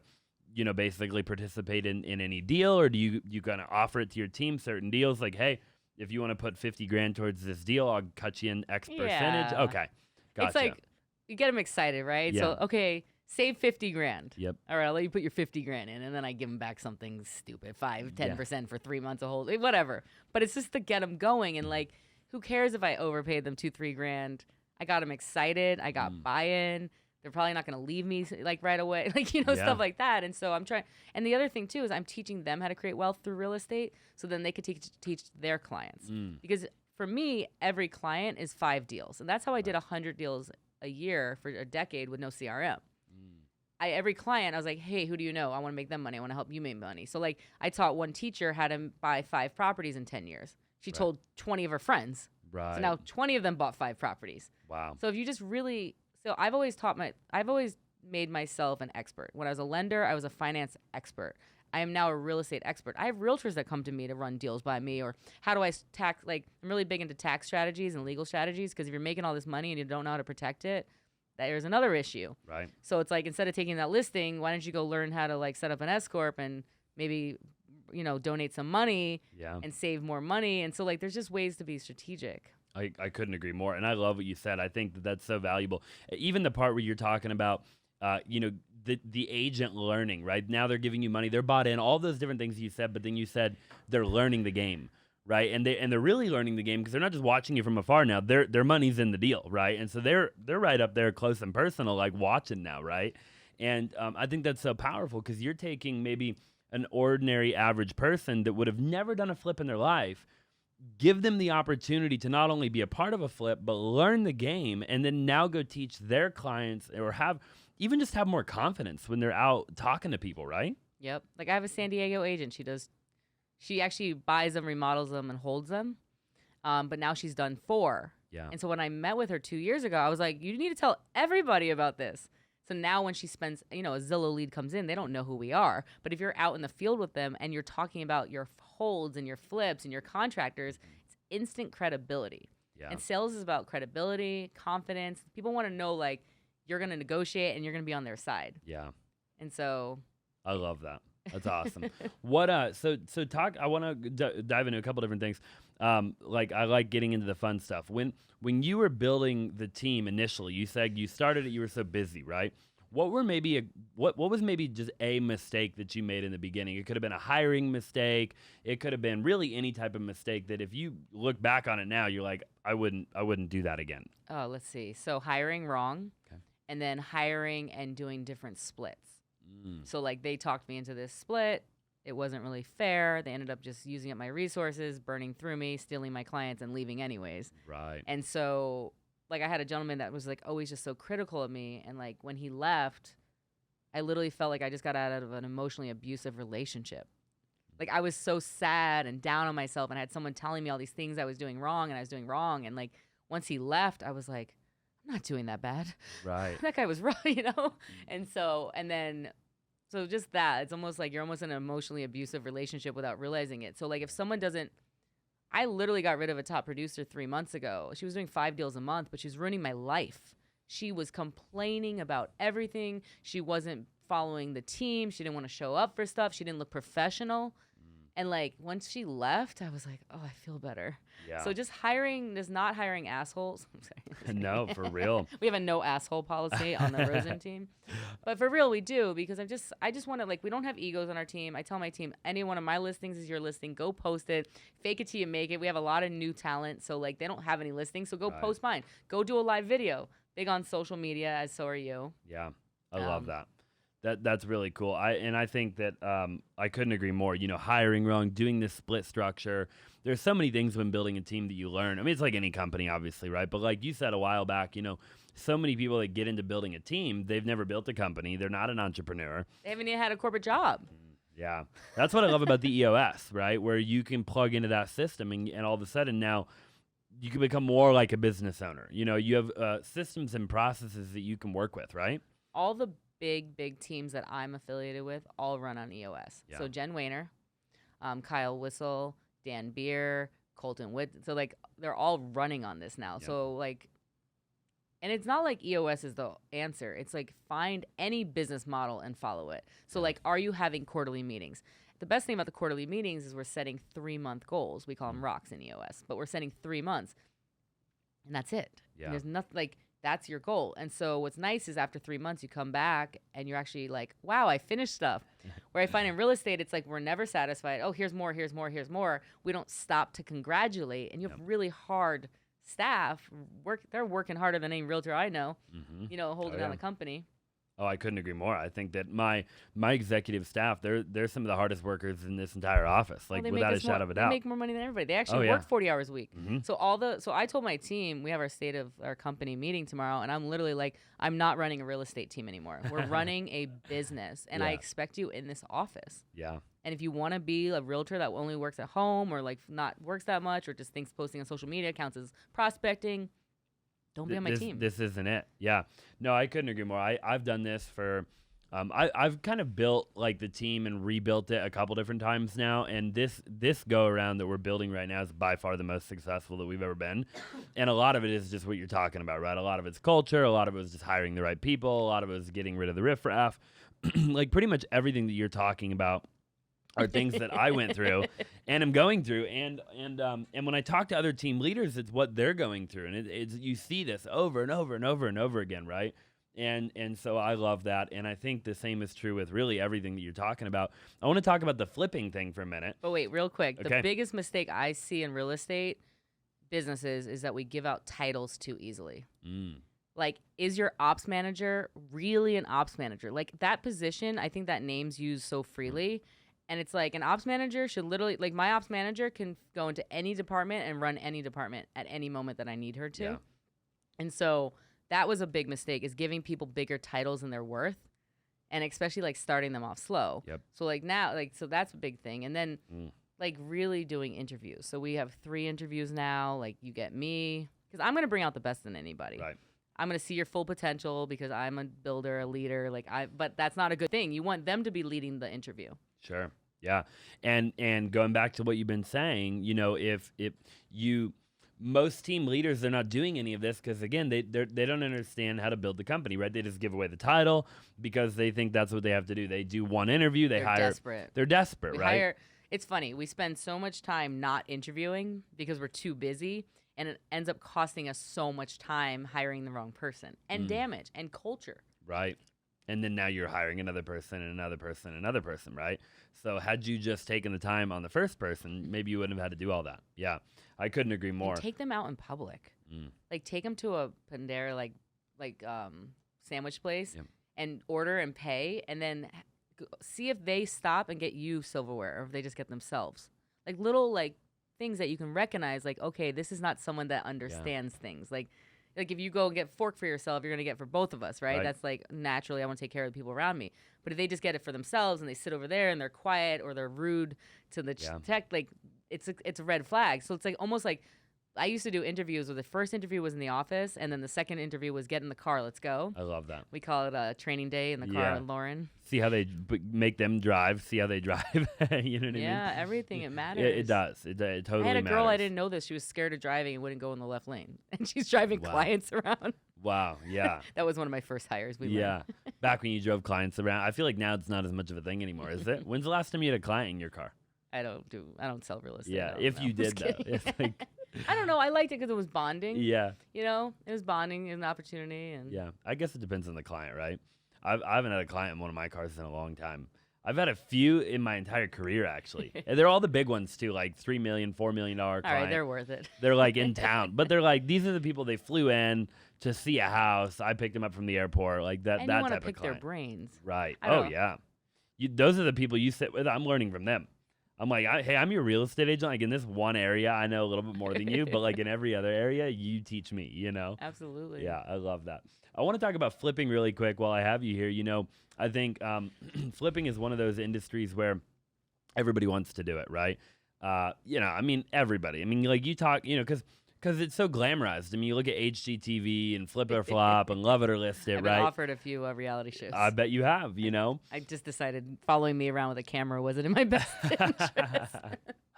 basically participate in any deal, or do you kind of offer it to your team certain deals? Like, hey, if you want to put 50 grand towards this deal, I'll cut you in X percentage. Okay, gotcha. It's like you get them excited, right? Yeah. So okay, save 50 grand. Yep. All right, I'll let you put your 50 grand in, and then I give them back something stupid, 5-10% for 3 months a whole, whatever. But it's just to get them going, and like, who cares if I overpaid them 2-3 grand? I got them excited. I got buy-in. They're probably not going to leave me like right away, like, stuff like that. And so I'm trying. And the other thing too is I'm teaching them how to create wealth through real estate, so then they could teach their clients. Because for me, every client is 5 deals, and that's how I did 100 deals a year for a decade with no CRM. every client, I was like, hey, who do you know? I want to make them money. I want to help you make money. So like I taught one teacher how to buy 5 properties in 10 years. She Right. told 20 of her friends. Right. So now 20 of them bought 5 properties. Wow. So if you just really, so I've always made myself an expert. When I was a lender, I was a finance expert. I am now a real estate expert. I have realtors that come to me to run deals by me, or how do I tax, like I'm really big into tax strategies and legal strategies, because if you're making all this money and you don't know how to protect it, there's another issue. Right. So it's like, instead of taking that listing, why don't you go learn how to like set up an S corp and maybe, donate some money Yeah. and save more money. And so like, there's just ways to be strategic. I couldn't agree more. And I love what you said. I think that that's so valuable. Even the part where you're talking about, the agent learning, right? Now they're giving you money. They're bought in, all those different things you said, but then you said they're learning the game, right? And they're really learning the game because they're not just watching you from afar now. Their money's in the deal, right? And so they're right up there close and personal, like watching now, right? And I think that's so powerful because you're taking maybe an ordinary average person that would have never done a flip in their life, give them the opportunity to not only be a part of a flip, but learn the game, and then now go teach their clients, or even just have more confidence when they're out talking to people, right? Yep. Like I have a San Diego agent. She actually buys them, remodels them, and holds them. But now she's done 4. Yeah. And so when I met with her 2 years ago, I was like, you need to tell everybody about this. So now when she spends, a Zillow lead comes in, they don't know who we are. But if you're out in the field with them and you're talking about your holds and your flips and your contractors, it's instant credibility. Yeah. And sales is about credibility, confidence. People want to know, like, you're going to negotiate and you're going to be on their side. Yeah. And so I love that. That's awesome. So talk, I want to dive into a couple different things. Like I like getting into the fun stuff. When you were building the team initially, you said you started it, you were so busy, right? What were maybe what was maybe just a mistake that you made in the beginning? It could have been a hiring mistake. It could have been really any type of mistake that if you look back on it now, you're like, I wouldn't do that again. Oh, let's see. So hiring wrong. Okay. And then hiring and doing different splits. So like they talked me into this split. It wasn't really fair. They ended up just using up my resources, burning through me, stealing my clients, and leaving anyways. Right. And so like I had a gentleman that was like always just so critical of me. And like when he left, I literally felt like I just got out of an emotionally abusive relationship. Like I was so sad and down on myself, and I had someone telling me all these things I was doing wrong, and I was doing wrong. And like once he left, I was like, I'm not doing that bad. Right. That guy was right, And so just that, it's almost like you're almost in an emotionally abusive relationship without realizing it. So like if someone doesn't, I literally got rid of a top producer 3 months ago. She was doing 5 deals a month, but she was ruining my life. She was complaining about everything. She wasn't following the team. She didn't want to show up for stuff. She didn't look professional. And like once she left, I was like, oh, I feel better. Yeah. So just not hiring assholes. I'm sorry. No, for real. We have a no asshole policy on the Rosin team. But for real, we do, because I just want to, like, we don't have egos on our team. I tell my team, any one of my listings is your listing. Go post it. Fake it till you make it. We have a lot of new talent. So like they don't have any listings. So go post mine. Go do a live video. Big on social media, as so are you. Yeah. I love that. That's really cool. I think that I couldn't agree more. Hiring wrong, doing this split structure. There's so many things when building a team that you learn. I mean, it's like any company, obviously, right? But like you said a while back, so many people that get into building a team, they've never built a company. They're not an entrepreneur. They haven't even had a corporate job. Yeah. That's what I love about the EOS, right? Where you can plug into that system and all of a sudden now you can become more like a business owner. You have systems and processes that you can work with, right? All the big teams that I'm affiliated with all run on EOS. Yeah. So Jen Wayner, Kyle Whistle, Dan Beer, Colton Witt. So like they're all running on this now. Yeah. So like, and it's not like EOS is the answer. It's like find any business model and follow it. So like, are you having quarterly meetings? The best thing about the quarterly meetings is we're setting 3-month goals. We call them rocks in EOS, but we're setting 3 months, and that's it. Yeah. And there's nothing like. That's your goal. And so what's nice is after 3 months, you come back and you're actually like, wow, I finished stuff. Where I find in real estate, it's like we're never satisfied. Oh, here's more, here's more, here's more. We don't stop to congratulate. And you have really hard staff. They're working harder than any realtor I know, holding down the company. Oh, I couldn't agree more. I think that my executive staff, they're some of the hardest workers in this entire office, Well, like they make without a us more, shadow of a they doubt. make more money than everybody. They Oh actually yeah. work 40 hours a week. Hmm. So I told my team, we have our state of our company meeting tomorrow, and I'm literally like, I'm not running a real estate team anymore. We're running a business, and I Yeah. expect you in this office. Yeah. And if you want to be a realtor that only works at home or like not works that much or just thinks posting on social media counts as prospecting, don't be on my team. This isn't it. Yeah. No, I couldn't agree more. I've done this for, I've kind of built like the team and rebuilt it a couple different times now. And this go around that we're building right now is by far the most successful that we've ever been. And a lot of it is just what you're talking about, right? A lot of it's culture. A lot of it was just hiring the right people. A lot of it was getting rid of the riffraff. Like pretty much everything that you're talking about are things that I went through and am going through. And when I talk to other team leaders, it's what they're going through. And it's you see this over and over and over and over again, right? And so I love that. And I think the same is true with really everything that you're talking about. I want to talk about the flipping thing for a minute. But wait, real quick. Okay. The biggest mistake I see in real estate businesses is that we give out titles too easily. Like, is your ops manager really an ops manager? Like, that position, I think that name's used so freely. And it's like an ops manager should literally, like, my ops manager can go into any department and run any department at any moment that I need her to. Yeah. And so that was a big mistake, is giving people bigger titles than they're worth. And especially, like, starting them off slow. Yep. So, like, now, like, so that's a big thing. And then, like, really doing interviews. So we have 3 interviews now. Like, you get me, because I'm going to bring out the best in anybody. Right. I'm going to see your full potential because I'm a builder, a leader. But that's not a good thing. You want them to be leading the interview. Sure. Yeah. And going back to what you've been saying, you know, if you most team leaders, they're not doing any of this because again, they don't understand how to build the company, right? They just give away the title because they think that's what they have to do. They do one interview, They're hire. desperate. They're desperate, right? It's funny. We spend so much time not interviewing because we're too busy, and it ends up costing us so much time hiring the wrong person and damage and culture. Right. And then now you're hiring another person and another person and another person, right? So had you just taken the time on the first person, maybe you wouldn't have had to do all that. Yeah, I couldn't agree more. And take them out in public. Like, take them to a Pandera, sandwich place, Yep. and order and pay, and then see if they stop and get you silverware, or if they just get themselves. Like, little, like, things that you can recognize, like, okay, this is not someone that understands things. Like if you go and get fork for yourself, you're going to get for both of us, right? That's like, naturally, I want to take care of the people around me. But if they just get it for themselves and they sit over there and they're quiet or they're rude to the tech, like, it's a red flag. So it's like almost like, I used to do interviews where the first interview was in the office and then the second interview was get in the car, let's go. I love that. We call it a training day in the car with Lauren. See how they make them drive. See how they drive. You know what I mean? Yeah, everything. It matters. It does. It totally matters. I had a girl, I didn't know this. She was scared of driving and wouldn't go in the left lane. And she's driving clients around. Wow. Yeah. That was one of my first hires. Back when you drove clients around. I feel like now it's not as much of a thing anymore, is it? When's the last time you had a client in your car? I don't sell real estate. Yeah. If you did, though. It's like, I don't know. I liked it because it was bonding. yeah. You know, it was bonding, an opportunity. And Yeah. I guess it depends on the client, right? I haven't had a client in one of my cars in a long time. I've had a few in my entire career, actually. And they're all the big ones, too, like $3 million, $4 million clients. All right, they're worth it. They're like in town. But they're like, these are the people they flew in to see a house. I picked them up from the airport. Like that, and that you want type to pick of client. their brains. Right. I don't know. Yeah. Those are the people you sit with. I'm learning from them. I'm like, hey, I'm your real estate agent. Like in this one area, I know a little bit more than you, but like in every other area, you teach me, you know? Absolutely. Yeah, I love that. I want to talk about flipping really quick while I have you here. You know, I think flipping is one of those industries where everybody wants to do it, right? You know, I mean, everybody. I mean, like you talk, you know, because it's so glamorized. I mean, you look at HGTV and Flip or Flop and Love It or List It, I've right? been offered a few reality shows. I bet you have, you know? I just decided following me around with a camera wasn't in my best interest.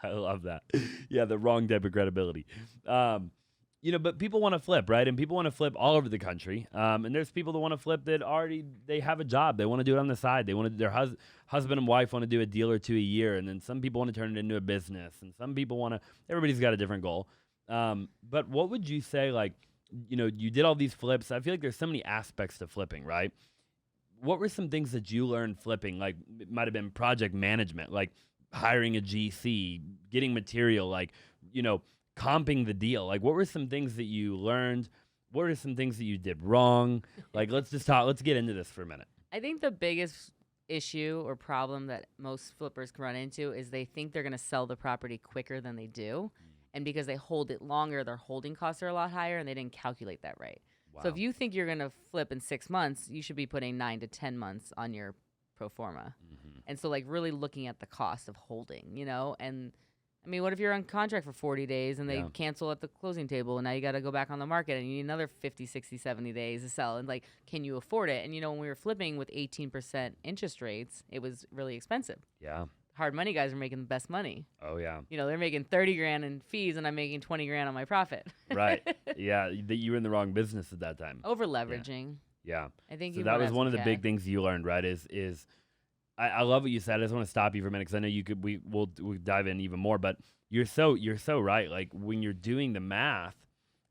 I love that. Yeah, the wrong type of credibility. You know, but people want to flip, right? And people want to flip all over the country. And there's people that want to flip that they have a job. They want to do it on the side. They want to, their husband and wife want to do a deal or two a year. And then some people want to turn it into a business. And some people want to, everybody's got a different goal. But what would you say, like, you know, you did all these flips. I feel like there's so many aspects to flipping, right? What were some things that you learned flipping? Like, it might have been project management, like hiring a GC, getting material, like, you know, comping the deal. Like, what were some things that you learned? what are some things that you did wrong? Like, let's get into this for a minute. I think the biggest issue or problem that most flippers can run into is they think they're going to sell the property quicker than they do. And because they hold it longer, their holding costs are a lot higher, and they didn't calculate that right. Wow. So if you think you're going to flip in 6 months, you should be putting 9 to 10 months on your pro forma. And so, like, really looking at the cost of holding, you know? And, I mean, what if you're on contract for 40 days and they cancel at the closing table, and now you got to go back on the market and you need another 50, 60, 70 days to sell? And, like, can you afford it? And, you know, when we were flipping with 18% interest rates, it was really expensive. Yeah. Hard money guys are making the best money. Oh, yeah. You know, they're making 30 grand in fees, and I'm making 20 grand on my profit. Right. Yeah. You were in the wrong business at that time. Over leveraging. Yeah. I think so that was one of the big things you learned, right? Is I love what you said. I just want to stop you for a minute because I know you could. We'll dive in even more, but you're so right. Like when you're doing the math,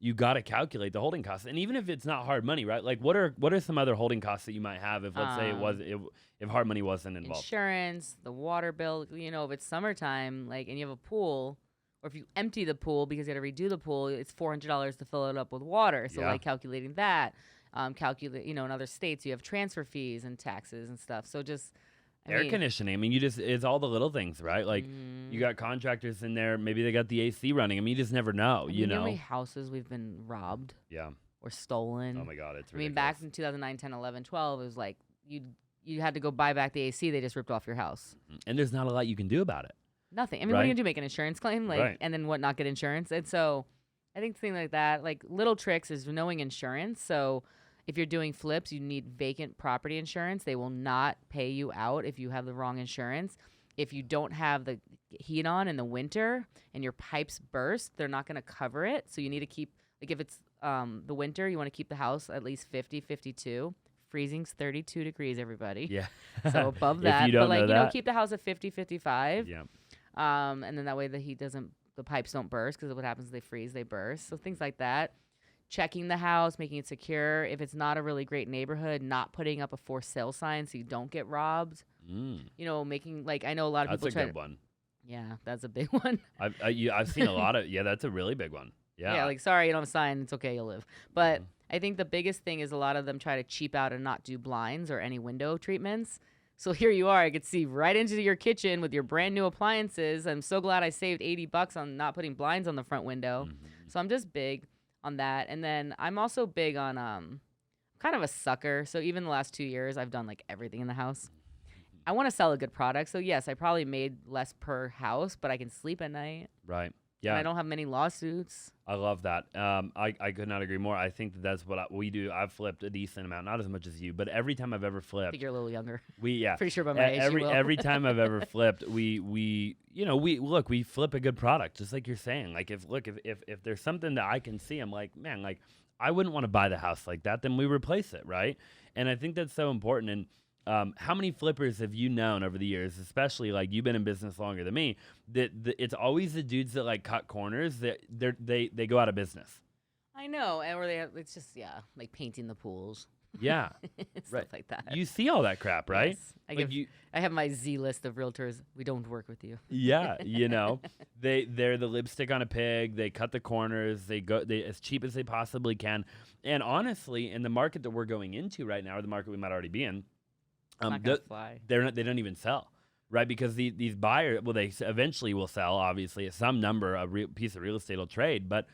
you got to calculate the holding costs, and even if it's not hard money, right? Like what are some other holding costs that you might have if let's say if hard money wasn't involved? Insurance, the water bill. You know, if it's summertime, like, and you have a pool, or if you empty the pool because you got to redo the pool, it's $400 to fill it up with water. So like calculating that, in other states you have transfer fees and taxes and stuff. So just air conditioning. I mean, it's all the little things, right? Like you got contractors in there. Maybe they got the AC running. I mean, you just never know. You know, how many houses we've been robbed? Yeah. Or stolen. Oh my God, it's ridiculous. I mean, back in 2009, 10, 11, 12, it was like you had to go buy back the AC. They just ripped off your house. And there's not a lot you can do about it. Nothing. I mean, what are you gonna do? Make an insurance claim, and then what? Not get insurance. And so, I think things like that, like little tricks, is knowing insurance. So, if you're doing flips, you need vacant property insurance. They will not pay you out if you have the wrong insurance. If you don't have the heat on in the winter and your pipes burst, they're not going to cover it. So you need to keep, like if it's the winter, you want to keep the house at least 50, 52. Freezing's 32 degrees, everybody. Yeah. So above that. If you don't but know that. Keep the house at 50, 55. Yeah. And then that way the pipes don't burst, because what happens is they freeze, they burst. So things like that. Checking the house, making it secure. If it's not a really great neighborhood, not putting up a for sale sign so you don't get robbed. You know, making, like, I know a lot of people That's a good one. Yeah, that's a big one. I've seen a lot of, that's a really big one. Yeah. Yeah, like, sorry, you don't have a sign. It's okay, you'll live. But I think the biggest thing is a lot of them try to cheap out and not do blinds or any window treatments. So here you are. I could see right into your kitchen with your brand new appliances. I'm so glad I saved $80 on not putting blinds on the front window. So I'm just big on that. And then I'm also big on kind of a sucker. So even the last 2 years, I've done like everything in the house. I want to sell a good product. So yes, I probably made less per house, but I can sleep at night. Right. Yeah. And I don't have many lawsuits. I love that. I could not agree more. I think that's what we do. I've flipped a decent amount, not as much as you, but every time I've ever I flipped, think you're a little younger. Pretty sure by my age you will. every time I've ever flipped, we flip a good product, just like you're saying. Like if there's something that I can see, I'm like, man, like I wouldn't want to buy the house like that. Then we replace it, right? And I think that's so important. And how many flippers have you known over the years, especially like you've been in business longer than me, that it's always the dudes that like cut corners that they go out of business. I know, and it's just like painting the pools. Yeah, stuff like that. You see all that crap, right? Yes. I have my Z list of realtors. We don't work with you. Yeah, you know, they're the lipstick on a pig. They cut the corners. They as cheap as they possibly can. And honestly, in the market that we're going into right now, or the market we might already be in, they don't even sell, right? Because these buyers, well, they eventually will sell. Obviously, at some number, piece of real estate will trade. But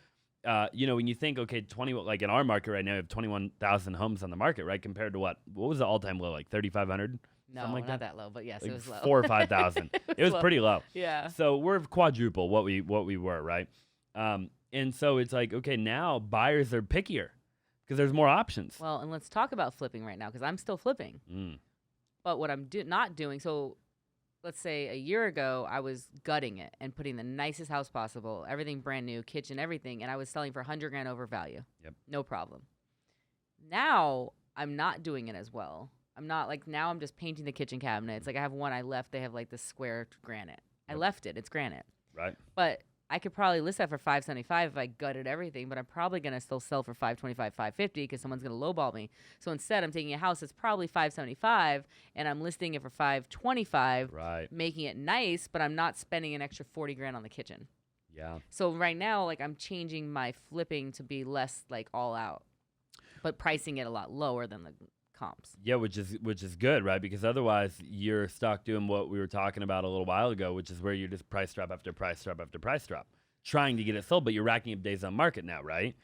when you think, okay, 20, like in our market right now, we have 21,000 homes on the market, right? Compared to what was the all-time low, like 3,500? No, like not that low, but yes, like it was low. 4,000 or 5,000. It was pretty low. Yeah. So we're quadruple what we were, right? And so it's like, okay, now buyers are pickier because there's more options. Well, and let's talk about flipping right now, because I'm still flipping. But what I'm not doing, so let's say a year ago, I was gutting it and putting the nicest house possible, everything brand new, kitchen, everything, and I was selling for 100 grand over value. Yep. No problem. Now, I'm not doing it as well. I'm not, like, now I'm just painting the kitchen cabinets. Like, I have one I left. They have, like, this square granite. I left it. It's granite. Right. But I could probably list that for $575 if I gutted everything, but I'm probably going to still sell for $525, $550 because someone's going to lowball me. So instead, I'm taking a house that's probably $575 and I'm listing it for $525, right, making it nice, but I'm not spending an extra 40 grand on the kitchen. Yeah. So right now, like, I'm changing my flipping to be less like all out. but pricing it a lot lower than the comps. Yeah, which is good, right? Because otherwise you're stuck doing what we were talking about a little while ago, which is where you're just price drop after price drop after price drop, trying to get it sold, but you're racking up days on market now, right?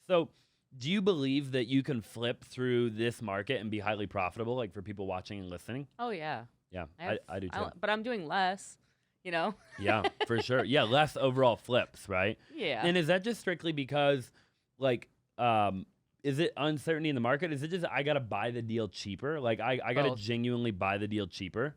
So do you believe that you can flip through this market and be highly profitable, like for people watching and listening? Oh yeah. Yeah, I I do too. but I'm doing less, you know? Yeah, for sure. Yeah, less overall flips, right? Yeah. And is that just strictly because, like, is it uncertainty in the market? Is it just I gotta buy the deal cheaper? Like I gotta Both. genuinely buy the deal cheaper?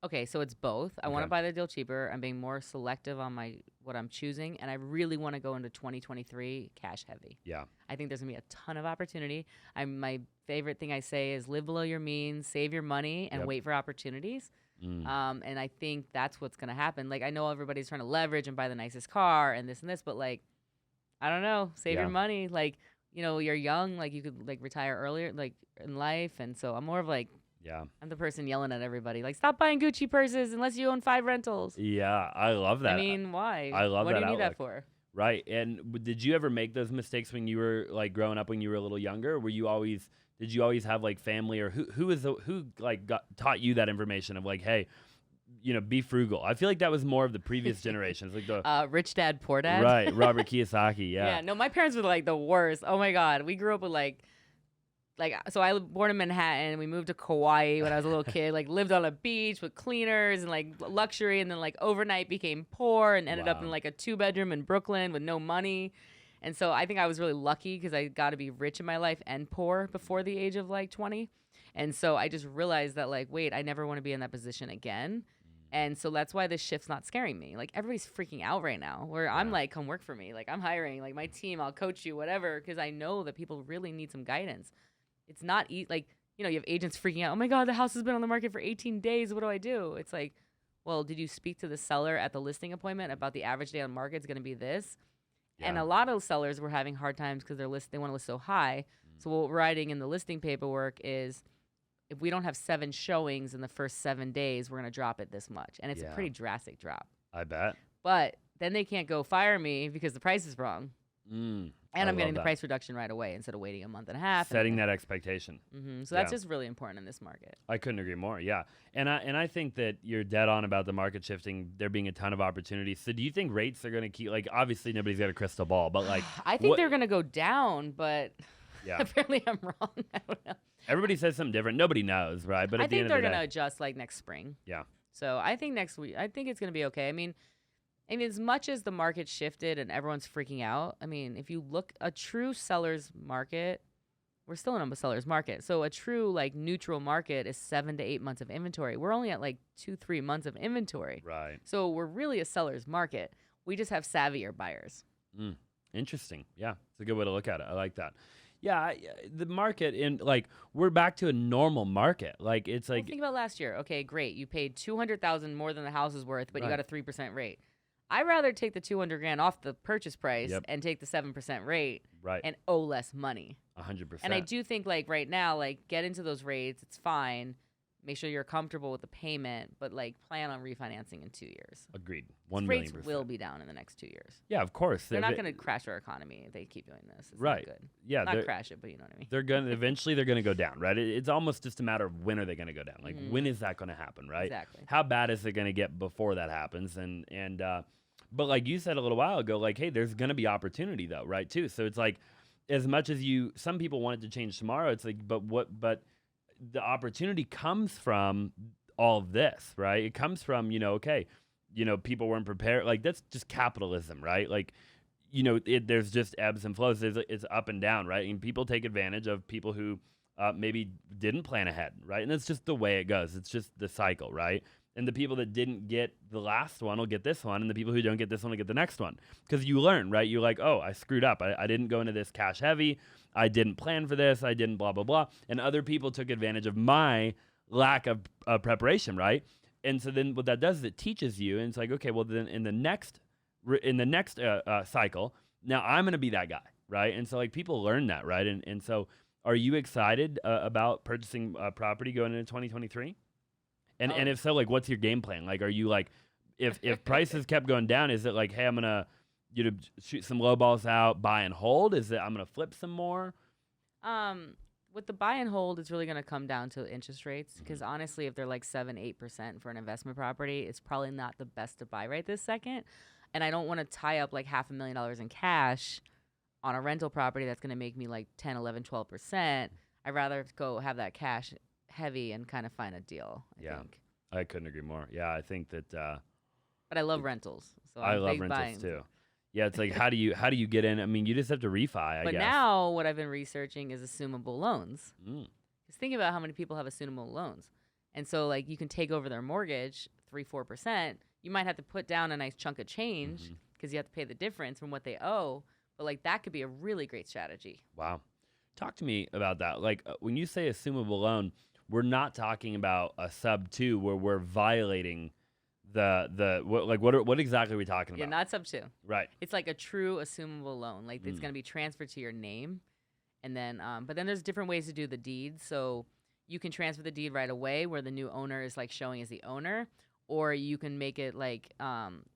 Okay, so it's both. I want to Okay. buy the deal cheaper. I'm being more selective on what I'm choosing, and I really want to go into 2023 cash heavy. Yeah. I think there's gonna be a ton of opportunity. My favorite thing I say is live below your means, save your money, and Yep. wait for opportunities. Mm. And I think that's what's gonna happen. Like I know everybody's trying to leverage and buy the nicest car and this, but like I don't know, save Yeah. your money. Like you're young, like you could like retire earlier, like in life, and so I'm more of like Yeah. I'm the person yelling at everybody, like stop buying Gucci purses unless you own 5 rentals. Yeah, I love that. I mean, why? I love what that do you need that outlook. for? Right. And did you ever make those mistakes when you were like growing up when you were a little younger? Were you always did you always have like family or who like taught you that information of like, hey, be frugal? I feel like that was more of the previous generations, like the Rich Dad, Poor Dad. right, Robert Kiyosaki. Yeah. Yeah. No, my parents were like the worst. Oh my God, we grew up with like so I was born in Manhattan. We moved to Kauai when I was a little kid. Like lived on a beach with cleaners and like luxury, and then like overnight became poor and ended up Wow. in like a 2-bedroom in Brooklyn with no money. And so I think I was really lucky because I got to be rich in my life and poor before the age of like 20. And so I just realized that like, wait, I never want to be in that position again. And so that's why this shift's not scaring me. Like everybody's freaking out right now where I'm Yeah. like, come work for me. Like I'm hiring like my team. I'll coach you, whatever. Because I know that people really need some guidance. It's not like, you have agents freaking out. Oh my God, the house has been on the market for 18 days. What do I do? It's like, well, did you speak to the seller at the listing appointment about the average day on market is going to be this? And Yeah. a lot of sellers were having hard times because they want to list so high. So what we're writing in the listing paperwork is if we don't have 7 showings in the first 7 days, we're going to drop it this much. And it's Yeah. a pretty drastic drop. I bet. But then they can't go fire me because the price is wrong. And I'm getting the price reduction right away instead of waiting a month and a half. Setting that expectation. So that's Yeah. just really important in this market. I couldn't agree more. Yeah. And I think that you're dead on about the market shifting, there being a ton of opportunities. So do you think rates are going to keep, like, obviously nobody's got a crystal ball, but like, I think they're going to go down, but yeah, apparently I'm wrong. I don't know. everybody says something different. Nobody knows, right? But I at the think end they're of the going to day, adjust like next spring. yeah. So I think next week, I think it's going to be okay. I mean, as much as the market shifted and everyone's freaking out, I mean, if you look a true seller's market, we're still in a seller's market. So a true like neutral market is 7 to 8 months of inventory. We're only at like 2-3 months of inventory. Right. So we're really a seller's market. We just have savvier buyers. Interesting. Yeah. It's a good way to look at it. I like that. Yeah. The market like, we're back to a normal market. Like, it's like, Think about last year. Okay, great. You paid $200,000 more than the house is worth, but you Right. got a 3% rate. I'd rather take the $200,000 off the purchase price Yep. and take the 7% rate right. and owe less money. 100%. And I do think like right now, like get into those rates. It's fine. Make sure you're comfortable with the payment, but like plan on refinancing in 2 years. Agreed. 'Cause 1 rates million%. will be down in the next 2 years. Yeah, of course. They're not going to crash our economy if they keep doing this. It's Right. not good. Yeah. Not crash it, but you know what I mean. They're going to eventually they're going to go down, right? It's almost just a matter of when are they going to go down? Like, when is that going to happen, right? Exactly. How bad is it going to get before that happens? But like you said a little while ago, like, hey, there's going to be opportunity though, right? Too. So it's like, as much as some people want it to change tomorrow, it's like, but the opportunity comes from all of this, right? It comes from, people weren't prepared. Like, that's just capitalism, right? Like, there's just ebbs and flows. It's up and down, right? And people take advantage of people who maybe didn't plan ahead, right? And that's just the way it goes. It's just the cycle, right? And the people that didn't get the last one will get this one, and the people who don't get this one will get the next one. Because you learn, right? You're like, oh, I screwed up. I didn't go into this cash heavy. I didn't plan for this. I didn't blah, blah, blah. And other people took advantage of my lack of preparation, right? And so then what that does is it teaches you, and it's like, okay, well, then in the next cycle, now I'm going to be that guy, right? And so like people learn that, right? And so are you excited about purchasing property going into 2023? And if so, like, what's your game plan? Like, are you like, if prices kept going down, is it like, hey, I'm gonna shoot some low balls out, buy and hold? Is it I'm gonna flip some more? With the buy and hold, it's really going to come down to interest rates because honestly, if they're like 7-8% for an investment property, it's probably not the best to buy right this second. And I don't want to tie up like $500,000 in cash on a rental property that's going to make me like 10, 11, 12%. I'd rather go have that cash heavy and kind of find a deal, I think. I couldn't agree more. Yeah, I think that. But I love rentals. So I I'm love big rentals buying. too. Yeah, it's like how do you get in? I mean, you just have to refi, I But guess. now what I've been researching is assumable loans. Mm. Just think about how many people have assumable loans. And so like you can take over their mortgage 3-4%. You might have to put down a nice chunk of change because you have to pay the difference from what they owe. But like that could be a really great strategy. Wow. Talk to me about that. Like when you say assumable loan, we're not talking about a sub 2 where we're violating what exactly are we talking Yeah, about? not sub 2. Right. It's like a true assumable loan. Like it's going to be transferred to your name. And then, but then there's different ways to do the deed. So you can transfer the deed right away where the new owner is like showing as the owner, or you can make it like,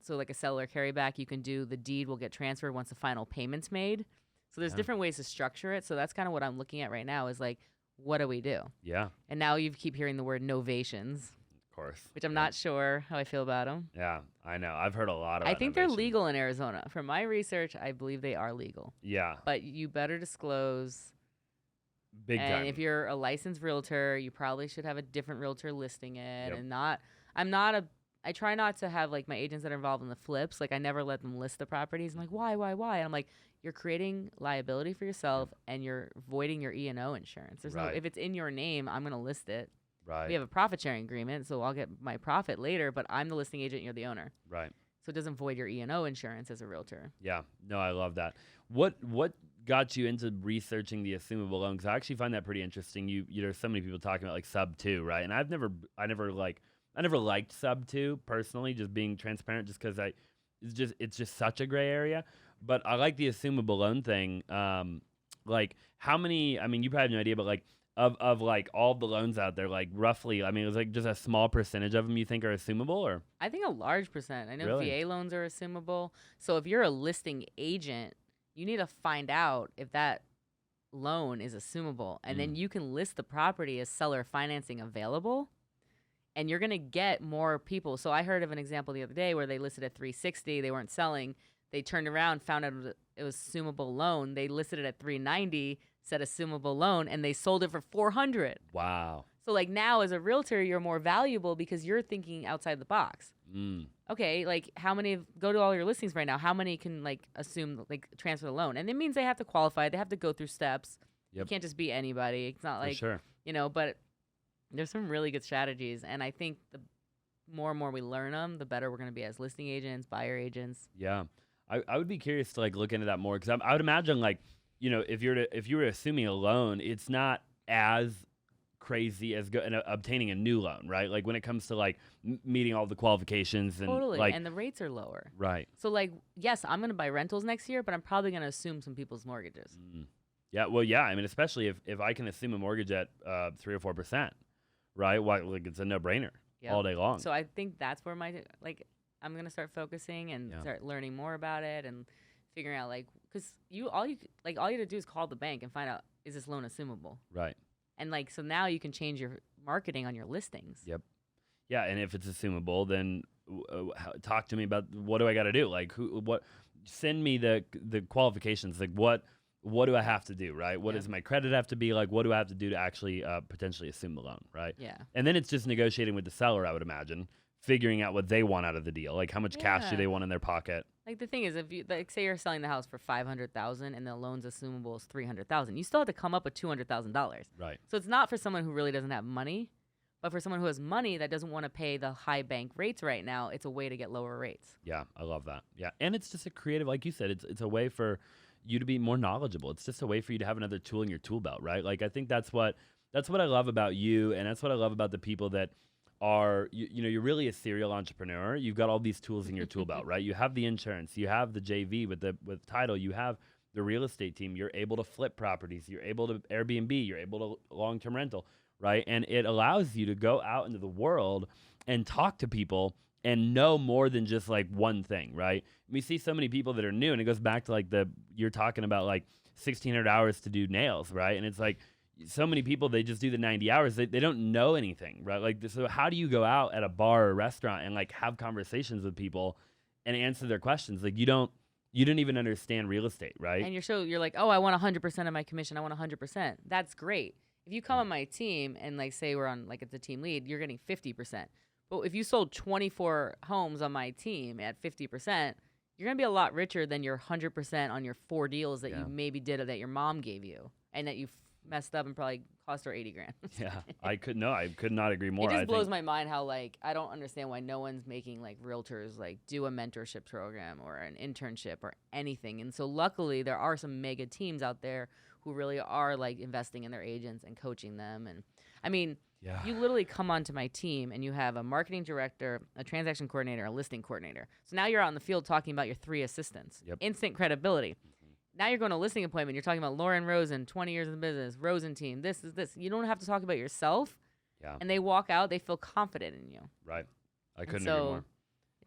so like a seller carryback, you can do the deed will get transferred once the final payment's made. So there's different ways to structure it. So that's kind of what I'm looking at right now is like, what do we do? Yeah. And now you keep hearing the word novations, Of course. which I'm not sure how I feel about them. Yeah, I know. I've heard a lot about I think they're novation. legal in Arizona. From my research, I believe they are legal. Yeah. But you better disclose. Big And time. if you're a licensed realtor, you probably should have a different realtor listing it Yep. and I try not to have like my agents that are involved in the flips. Like I never let them list the properties. I'm like, why? And I'm like, you're creating liability for yourself and you're voiding your E&O insurance. There's no, Right. if it's in your name, I'm going to list it. Right. We have a profit sharing agreement, so I'll get my profit later, but I'm the listing agent, you're the owner. Right. So it doesn't void your E&O insurance as a realtor. Yeah. No, I love that. What got you into researching the assumable loan? Because I actually find that pretty interesting. There's so many people talking about like sub 2, right? And I never liked sub 2 personally, just being transparent, just because it's just such a gray area. But I like the assumable loan thing. Like how many? I mean, you probably have no idea, but like of like all the loans out there, like roughly, I mean, it was like just a small percentage of them you think are assumable, or I think a large percent. I know Really? VA loans are assumable. So if you're a listing agent, you need to find out if that loan is assumable. And then you can list the property as seller financing available. And you're going to get more people. So I heard of an example the other day where they listed at 360, they weren't selling. They turned around, found out it was assumable loan. They listed it at 390, said assumable loan, and they sold it for 400. wow. So like now as a realtor, you're more valuable because you're thinking outside the box. Okay, like go to all your listings right now. How many can like assume like transfer the loan? And it means they have to qualify. They have to go through steps. You Yep. can't just be anybody. It's not For like, sure. but there's some really good strategies. And I think the more and more we learn them, the better we're going to be as listing agents, buyer agents. Yeah. I would be curious to like look into that more, because I would imagine like, if you were assuming a loan, it's not as crazy as obtaining a new loan, right? Like when it comes to like meeting all the qualifications and Totally. like And the rates are lower. right. So like, yes, I'm going to buy rentals next year, but I'm probably going to assume some people's mortgages. Yeah. Well, yeah. I mean, especially if I can assume a mortgage at 3 or 4%, right? Why? Like it's a no brainer Yep. all day long. So I think that's where I'm going to start focusing and Yeah. start learning more about it and figuring out because all you have to do is call the bank and find out, is this loan assumable? Right. And so now you can change your marketing on your listings. Yep. Yeah. And if it's assumable, then talk to me about what do I got to do? Like send me the qualifications. Like what do I have to do? Right. What does my credit have to be like? What do I have to do to actually potentially assume the loan? Right. Yeah. And then it's just negotiating with the seller, I would imagine, figuring out what they want out of the deal. Like how much cash do Yeah. they want in their pocket? Like the thing is, if you say you're selling the house for $500,000 and the loan's assumable is $300,000, you still have to come up with $200,000. Right. So it's not for someone who really doesn't have money, but for someone who has money that doesn't want to pay the high bank rates right now, it's a way to get lower rates. Yeah, I love that. Yeah, and it's just a creative, like you said, it's a way for you to be more knowledgeable. It's just a way for you to have another tool in your tool belt, right? Like I think that's what I love about you, and that's what I love about the people that are you're really a serial entrepreneur. You've got all these tools in your tool belt, right? You have the insurance, you have the JV with title, you have the real estate team. You're able to flip properties, you're able to Airbnb, you're able to long-term rental, right? And it allows you to go out into the world and talk to people and know more than just like one thing, right? We see so many people that are new, and it goes back to like you're talking about like 1,600 hours to do nails, right? And it's like so many people, they just do the 90 hours. They don't know anything, right? Like, so how do you go out at a bar or restaurant and like have conversations with people and answer their questions? Like you don't even understand real estate, right? And you're like, oh, I want 100% of my commission. I want 100%. That's great. If you come on my team and like say we're on like it's a team lead, you're getting 50%. But if you sold 24 homes on my team at 50%, you're gonna be a lot richer than your 100% on your 4 deals that you maybe did or that your mom gave you and that you messed up and probably cost her 80 grand. Yeah, I could not agree more. It just blows my mind how like I don't understand why no one's making like realtors like do a mentorship program or an internship or anything. And so luckily there are some mega teams out there who really are like investing in their agents and coaching them. And I mean, you literally come onto my team and you have a marketing director, a transaction coordinator, a listing coordinator. So now you're out in the field talking about your 3 assistants. Instant credibility. Now you're going to a listing appointment. You're talking about Lauren Rosin, 20 years in the business, Rosin Team. This is this. You don't have to talk about yourself. And they walk out. They feel confident in you. Right. I couldn't agree more.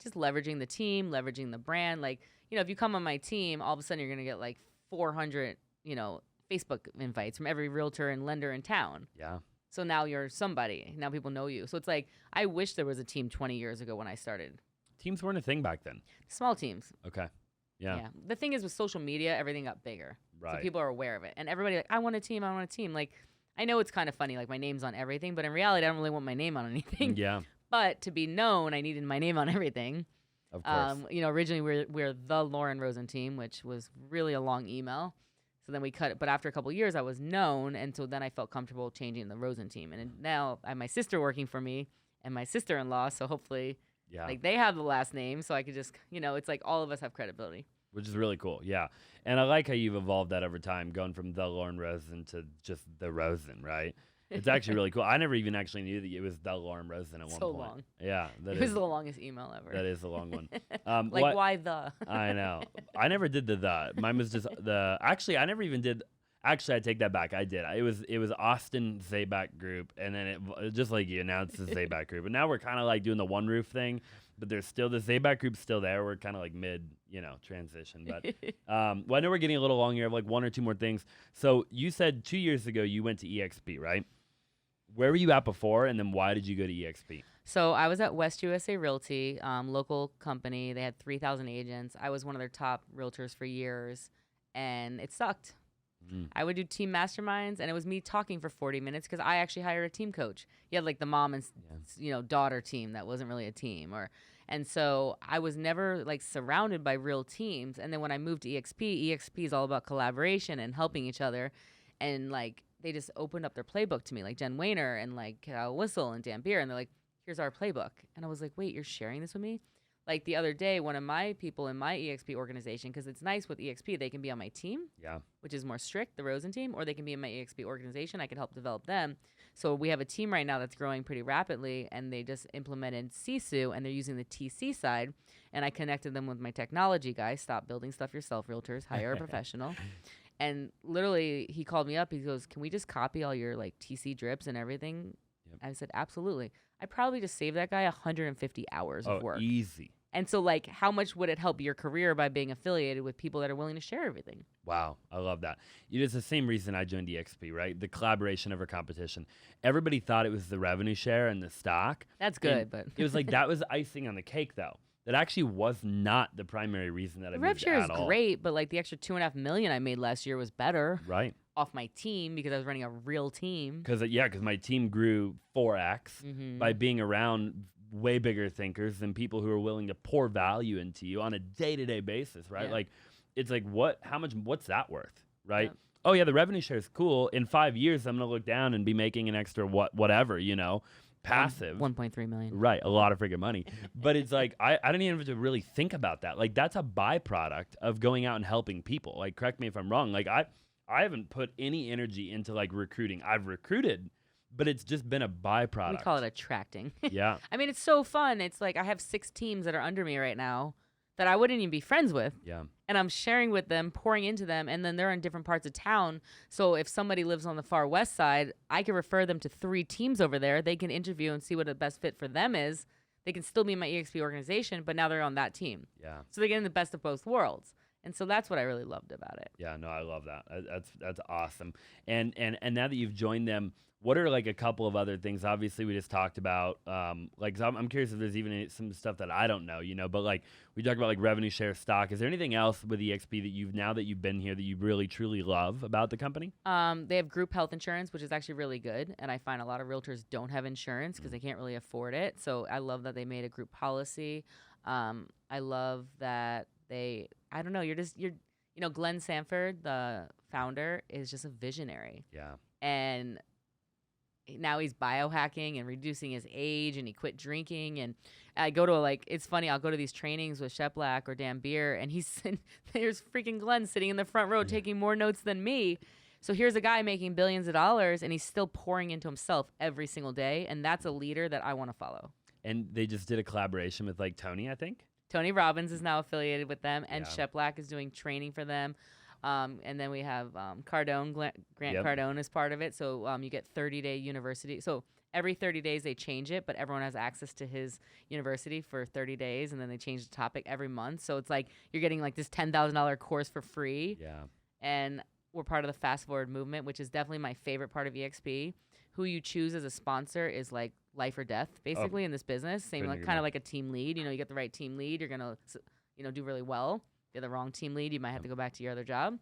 Just leveraging the team, leveraging the brand. Like, if you come on my team, all of a sudden you're going to get like 400, Facebook invites from every realtor and lender in town. Yeah. So now you're somebody. Now people know you. So it's like, I wish there was a team 20 years ago when I started. Teams weren't a thing back then. Small teams. Okay. Yeah. The thing is with social media, everything got bigger. Right. So people are aware of it. And everybody like, I want a team. Like, I know it's kind of funny, like my name's on everything, but in reality, I don't really want my name on anything. Yeah. But to be known, I needed my name on everything. Of course. Originally we're the Lauren Rosin Team, which was really a long email. So then we cut it. But after a couple of years, I was known. And so then I felt comfortable changing the Rosin Team. And now I have my sister working for me and my sister-in-law. So hopefully like they have the last name. So I could just, it's like all of us have credibility. Which is really cool. Yeah. And I like how you've evolved that over time, going from the Lauren Rosin to just the Rosin, right? It's actually really cool. I never even actually knew that it was the Lauren Rosin at one point. So long. Yeah. It was the longest email ever. That is the long one. Why the? I know. I never did the. Mine was just the. Actually, I never even did. Actually, I take that back. I did. It was Austin Zaback Group, and then it just like you announced the Zaback Group, and now we're kind of like doing the One Roof thing, but there's still the Zaback Group's still there. We're kind of like mid, transition. But I know we're getting a little long here. I have like 1 or 2 more things. So you said 2 years ago you went to EXP, right? Where were you at before, and then why did you go to EXP? So I was at West USA Realty, local company. They had 3,000 agents. I was one of their top realtors for years, and it sucked. I would do team masterminds, and it was me talking for 40 minutes because I actually hired a team coach. You had like the mom and daughter team that wasn't really a team, and so I was never like surrounded by real teams. And then when I moved to EXP is all about collaboration and helping each other, and like they just opened up their playbook to me, like Jen Wayner and like Whistle and Dan Beer, and they're like, "Here's our playbook," and I was like, "Wait, you're sharing this with me?" Like the other day, one of my people in my EXP organization, because it's nice with EXP, they can be on my team, which is more strict, the Rosin team, or they can be in my EXP organization. I can help develop them. So we have a team right now that's growing pretty rapidly, and they just implemented CSU, and they're using the TC side. And I connected them with my technology guy. Stop building stuff yourself, realtors. Hire a professional. And literally, he called me up. He goes, "Can we just copy all your like TC drips and everything?" I said, "Absolutely." I probably just saved that guy 150 hours of work. Easy. And so, like, how much would it help your career by being affiliated with people that are willing to share everything? Wow, I love that. It's the same reason I joined EXP, right? The collaboration over competition. Everybody thought it was the revenue share and the stock. That's good, but it was like that was icing on the cake, though. That actually was not the primary reason that I moved rev share at all. is great, but like the extra $2.5 million I made last year was better, right? Off my team because I was running a real team. Because my team grew 4x by being around way bigger thinkers than people who are willing to pour value into you on a day-to-day basis, right? Yeah. Like, it's like, what's that worth, right? Yep. Oh yeah, the revenue share is cool. In 5 years, I'm gonna look down and be making an extra whatever, passive. 1.3 million. Right, a lot of freaking money. But it's like, I don't even have to really think about that. Like, that's a byproduct of going out and helping people. Like, correct me if I'm wrong. Like, I haven't put any energy into like recruiting. I've recruited, but it's just been a byproduct. We call it attracting. Yeah. I mean, it's so fun. It's like I have 6 teams that are under me right now that I wouldn't even be friends with. Yeah. And I'm sharing with them, pouring into them, and then they're in different parts of town. So if somebody lives on the far west side, I can refer them to 3 teams over there. They can interview and see what the best fit for them is. They can still be in my EXP organization, but now they're on that team. Yeah. So they're getting the best of both worlds. And so that's what I really loved about it. Yeah, no, I love that. That's awesome. And now that you've joined them, what are like a couple of other things? Obviously, we just talked about like 'cause I'm curious if there's even some stuff that I don't know, but like we talked about like revenue share stock. Is there anything else with EXP that now that you've been here that you really truly love about the company? They have group health insurance, which is actually really good. And I find a lot of realtors don't have insurance because they can't really afford it. So I love that they made a group policy. I love that I don't know, Glenn Sanford, the founder, is just a visionary. Yeah. And now he's biohacking and reducing his age, and he quit drinking. And I go to it's funny, I'll go to these trainings with Sheplack or Dan Beer, and there's freaking Glenn sitting in the front row taking more notes than me. So here's a guy making billions of dollars, and he's still pouring into himself every single day. And that's a leader that I want to follow. And they just did a collaboration with like Tony, I think. Tony Robbins is now affiliated with them, and Yeah. Sheplack is doing training for them. And then we have Cardone, Grant Yep. Cardone is part of it. So you get 30-day university. So every 30 days they change it, but everyone has access to his university for 30 days, and then they change the topic every month. So it's like you're getting like this $10,000 course for free. Yeah. And we're part of the Fast Forward movement, which is definitely my favorite part of EXP. Who you choose as a sponsor is like life or death, basically, in this business. Same, couldn't like agree kind more. of like a team lead. You get the right team lead, you're gonna, do really well. If you're the wrong team lead, you might have to go back to your other job.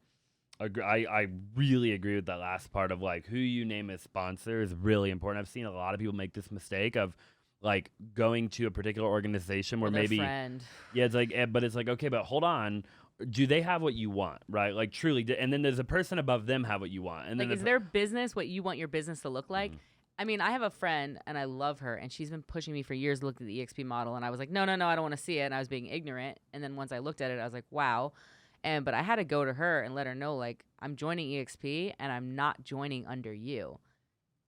I really agree with that last part of like who you name as sponsor is really important. I've seen a lot of people make this mistake of like going to a particular organization where Or their maybe friend. yeah, it's like but it's like okay, but hold on, do they have what you want, right? Like truly, and then there's a person above them have what you want, and Like, then is their business what you want your business to look like? I mean, I have a friend, and I love her, and she's been pushing me for years to look at the EXP model, and I was like, no, I don't want to see it, and I was being ignorant. And then once I looked at it, I was like, wow. But I had to go to her and let her know, like, I'm joining EXP, and I'm not joining under you.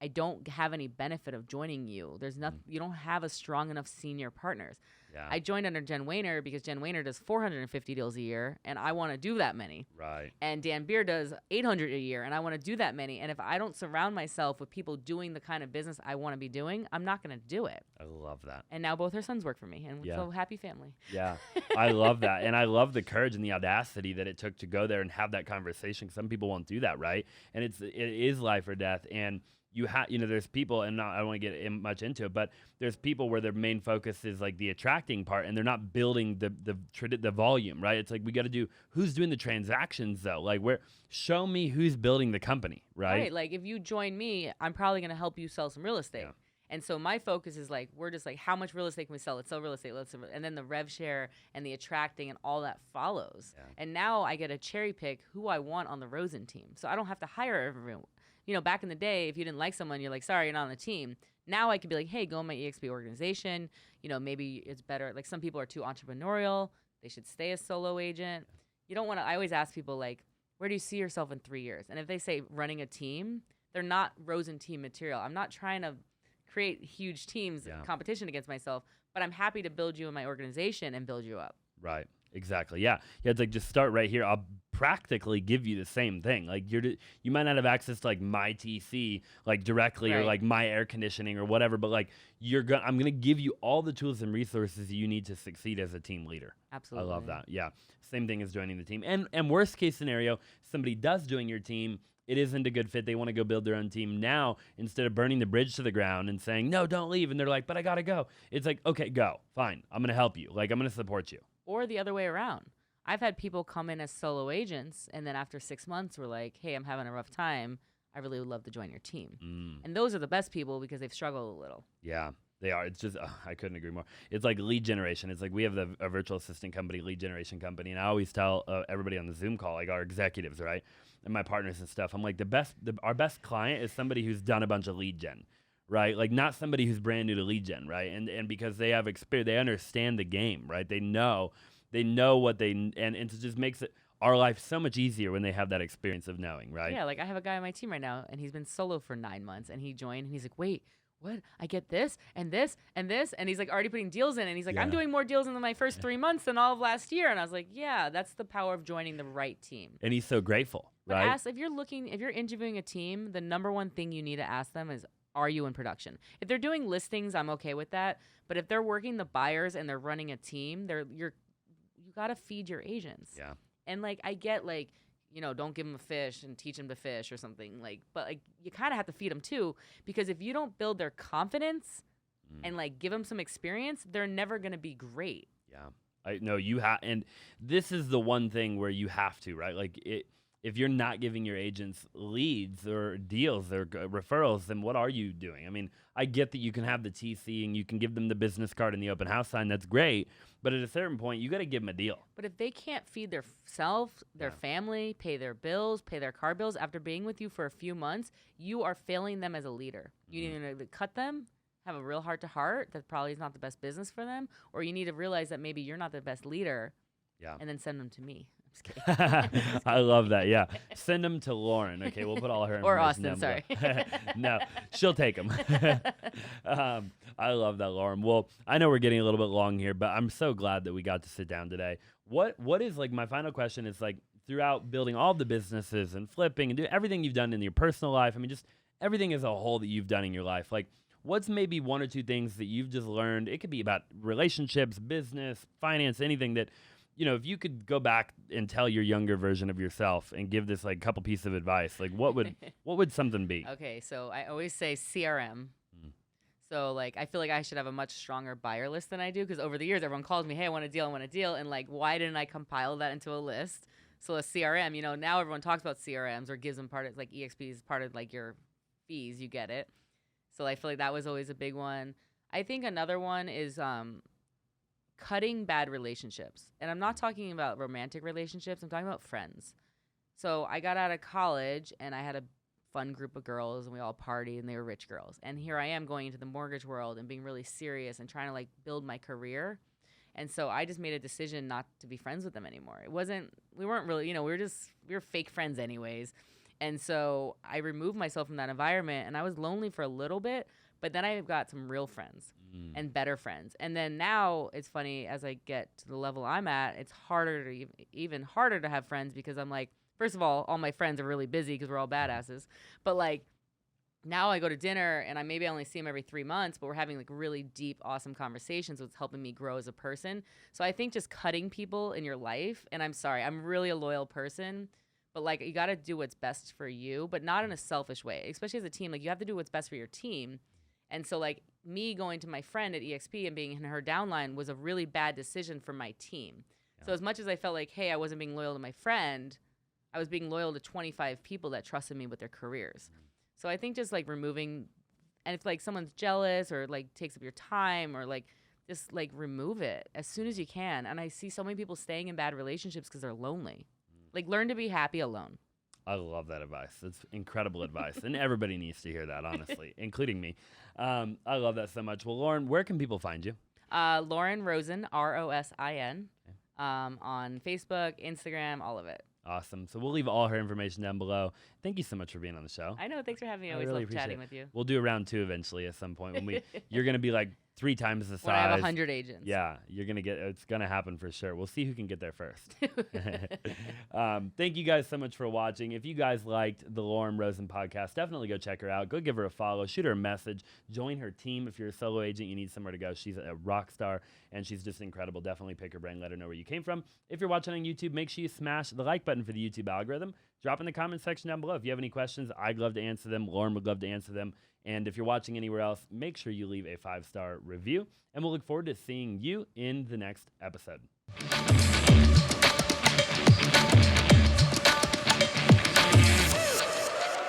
I don't have any benefit of joining you. There's nothing. You don't have a strong enough senior partners. yeah, I joined under Jen Wayner because Jen Wayner does 450 deals a year, and I want to do that many. right. And Dan Beer does 800 a year, and I want to do that many. And if I don't surround myself with people doing the kind of business I want to be doing, I'm not going to do it. I love that. And now both her sons work for me, and Yeah. so happy family. Yeah, I love that. And I love the courage and the audacity that it took to go there and have that conversation. Some people won't do that, right? And it is life or death. And there's people, and I don't want to get much into it, but there's people where their main focus is like the attracting part, and they're not building the volume, right? It's like we got to do who's doing the transactions though. Like show me who's building the company, right? Like if you join me, I'm probably going to help you sell some real estate. Yeah. And so my focus is like, we're just like, how much real estate can we sell? Let's sell real estate. And then the rev share and the attracting and all that follows. Yeah. And now I get to cherry pick who I want on the Rosin team. So I don't have to hire everyone. Back in the day, if you didn't like someone, you're like, sorry, you're not on the team. Now I could be like, hey, go in my EXP organization. Maybe it's better. Like some people are too entrepreneurial. They should stay a solo agent. You don't want to, I always ask people like, where do you see yourself in 3 years? And if they say running a team, they're not Rosin team material. I'm not trying to create huge teams competition against myself, but I'm happy to build you in my organization and build you up. Right. Exactly. Yeah. Yeah. It's like just start right here. I'll practically give you the same thing. Like you might not have access to like my TC like directly or Right. like my air conditioning or whatever, but like I'm gonna give you all the tools and resources you need to succeed as a team leader. Absolutely. I love that. Yeah. Same thing as joining the team. And worst case scenario, somebody does join your team. It isn't a good fit. They want to go build their own team now instead of burning the bridge to the ground and saying, no, don't leave. And they're like, but I got to go. It's like, okay, go. Fine. I'm going to help you. Like, I'm going to support you. Or the other way around. I've had people come in as solo agents, and then after 6 months, we're like, hey, I'm having a rough time. I really would love to join your team. And those are the best people because they've struggled a little. Yeah, they are. It's just, I couldn't agree more. It's like lead generation. It's like we have a virtual assistant company, lead generation company. And I always tell everybody on the Zoom call, like our executives, right? And my partners and stuff. I'm like, our best client is somebody who's done a bunch of lead gen. Right, like not somebody who's brand new to lead gen, right? And because they have experience, they understand the game, right? They know what and it just makes our life so much easier when they have that experience of knowing, right? Yeah, like I have a guy on my team right now, and he's been solo for 9 months, and he joined, and he's like, wait, what? I get this and this and this, and he's like already putting deals in, and he's like, I'm doing more deals in my first 3 months than all of last year, and I was like, yeah, that's the power of joining the right team. And he's so grateful, But right? ask if you're interviewing a team, the number one thing you need to ask them is, are you in production? If they're doing listings, I'm okay with that. But if they're working the buyers and they're running a team, you got to feed your agents. Yeah. And like, I get like, don't give them a fish and teach them to fish or something, like, but like, you kind of have to feed them too, because if you don't build their confidence and like give them some experience, they're never going to be great. Yeah. I know you have, and this is the one thing where you have to, right? Like if you're not giving your agents leads or deals or referrals, then what are you doing? I mean, I get that you can have the TC and you can give them the business card and the open house sign. That's great. But at a certain point, you got to give them a deal. But if they can't feed their self, their family, pay their bills, pay their car bills after being with you for a few months, you are failing them as a leader. You need to cut them, have a real heart to heart. That probably is not the best business for them. Or you need to realize that maybe you're not the best leader. Yeah. And then send them to me. I'm just kidding. I love that. Yeah. Send them to Lauren. Okay. We'll put all her or information Austin, down sorry. below. No, she'll take them. I love that, Lauren. Well, I know we're getting a little bit long here, but I'm so glad that we got to sit down today. What is like my final question is like throughout building all the businesses and flipping and do everything you've done in your personal life. I mean, just everything as a whole that you've done in your life. Like, what's maybe one or two things that you've just learned? It could be about relationships, business, finance, anything that, if you could go back and tell your younger version of yourself and give this like couple pieces of advice, like what would something be? Okay, so I always say CRM. So like I feel like I should have a much stronger buyer list than I do, because over the years everyone calls me, hey, I want a deal, and like why didn't I compile that into a list? So a CRM, now everyone talks about CRMs or gives them part of like EXP is part of like your fees, you get it. So I feel like that was always a big one. I think another one is cutting bad relationships. And I'm not talking about romantic relationships. I'm talking about friends. So I got out of college and I had a fun group of girls and we all partied and they were rich girls. And here I am going into the mortgage world and being really serious and trying to like build my career. And so I just made a decision not to be friends with them anymore. We weren't really, we were fake friends anyways. And so I removed myself from that environment and I was lonely for a little bit, but then I got some real friends and better friends. And then now it's funny, as I get to the level I'm at, it's even harder to have friends, because I'm like, first of all my friends are really busy because we're all badasses. But like now I go to dinner and I only see them every 3 months, but we're having like really deep, awesome conversations. So it's helping me grow as a person. So I think just cutting people in your life, and I'm sorry, I'm really a loyal person, but like you got to do what's best for you, but not in a selfish way, especially as a team. Like you have to do what's best for your team. And so like me going to my friend at EXP and being in her downline was a really bad decision for my team. Yeah. So as much as I felt like, hey, I wasn't being loyal to my friend, I was being loyal to 25 people that trusted me with their careers. So I think just like removing, and if like someone's jealous or like takes up your time or like just like remove it as soon as you can. And I see so many people staying in bad relationships because they're lonely. Like learn to be happy alone. I love that advice. It's incredible advice. And everybody needs to hear that, honestly, including me. I love that so much. Well, Lauren, where can people find you? Lauren Rosin, Rosin, on Facebook, Instagram, all of it. Awesome. So we'll leave all her information down below. Thank you so much for being on the show. I know. Thanks for having me. I always love chatting with you. We'll do a round 2 eventually at some point when you're going to be like 3 times the size. When I have 100 agents. Yeah, it's going to happen for sure. We'll see who can get there first. Thank you guys so much for watching. If you guys liked the Lauren Rosin podcast, definitely go check her out. Go give her a follow, shoot her a message, join her team. If you're a solo agent, you need somewhere to go. She's a rock star and she's just incredible. Definitely pick her brain, let her know where you came from. If you're watching on YouTube, make sure you smash the like button for the YouTube algorithm. Drop in the comment section down below. If you have any questions, I'd love to answer them. Lauren would love to answer them. And if you're watching anywhere else, make sure you leave a 5-star review. And we'll look forward to seeing you in the next episode.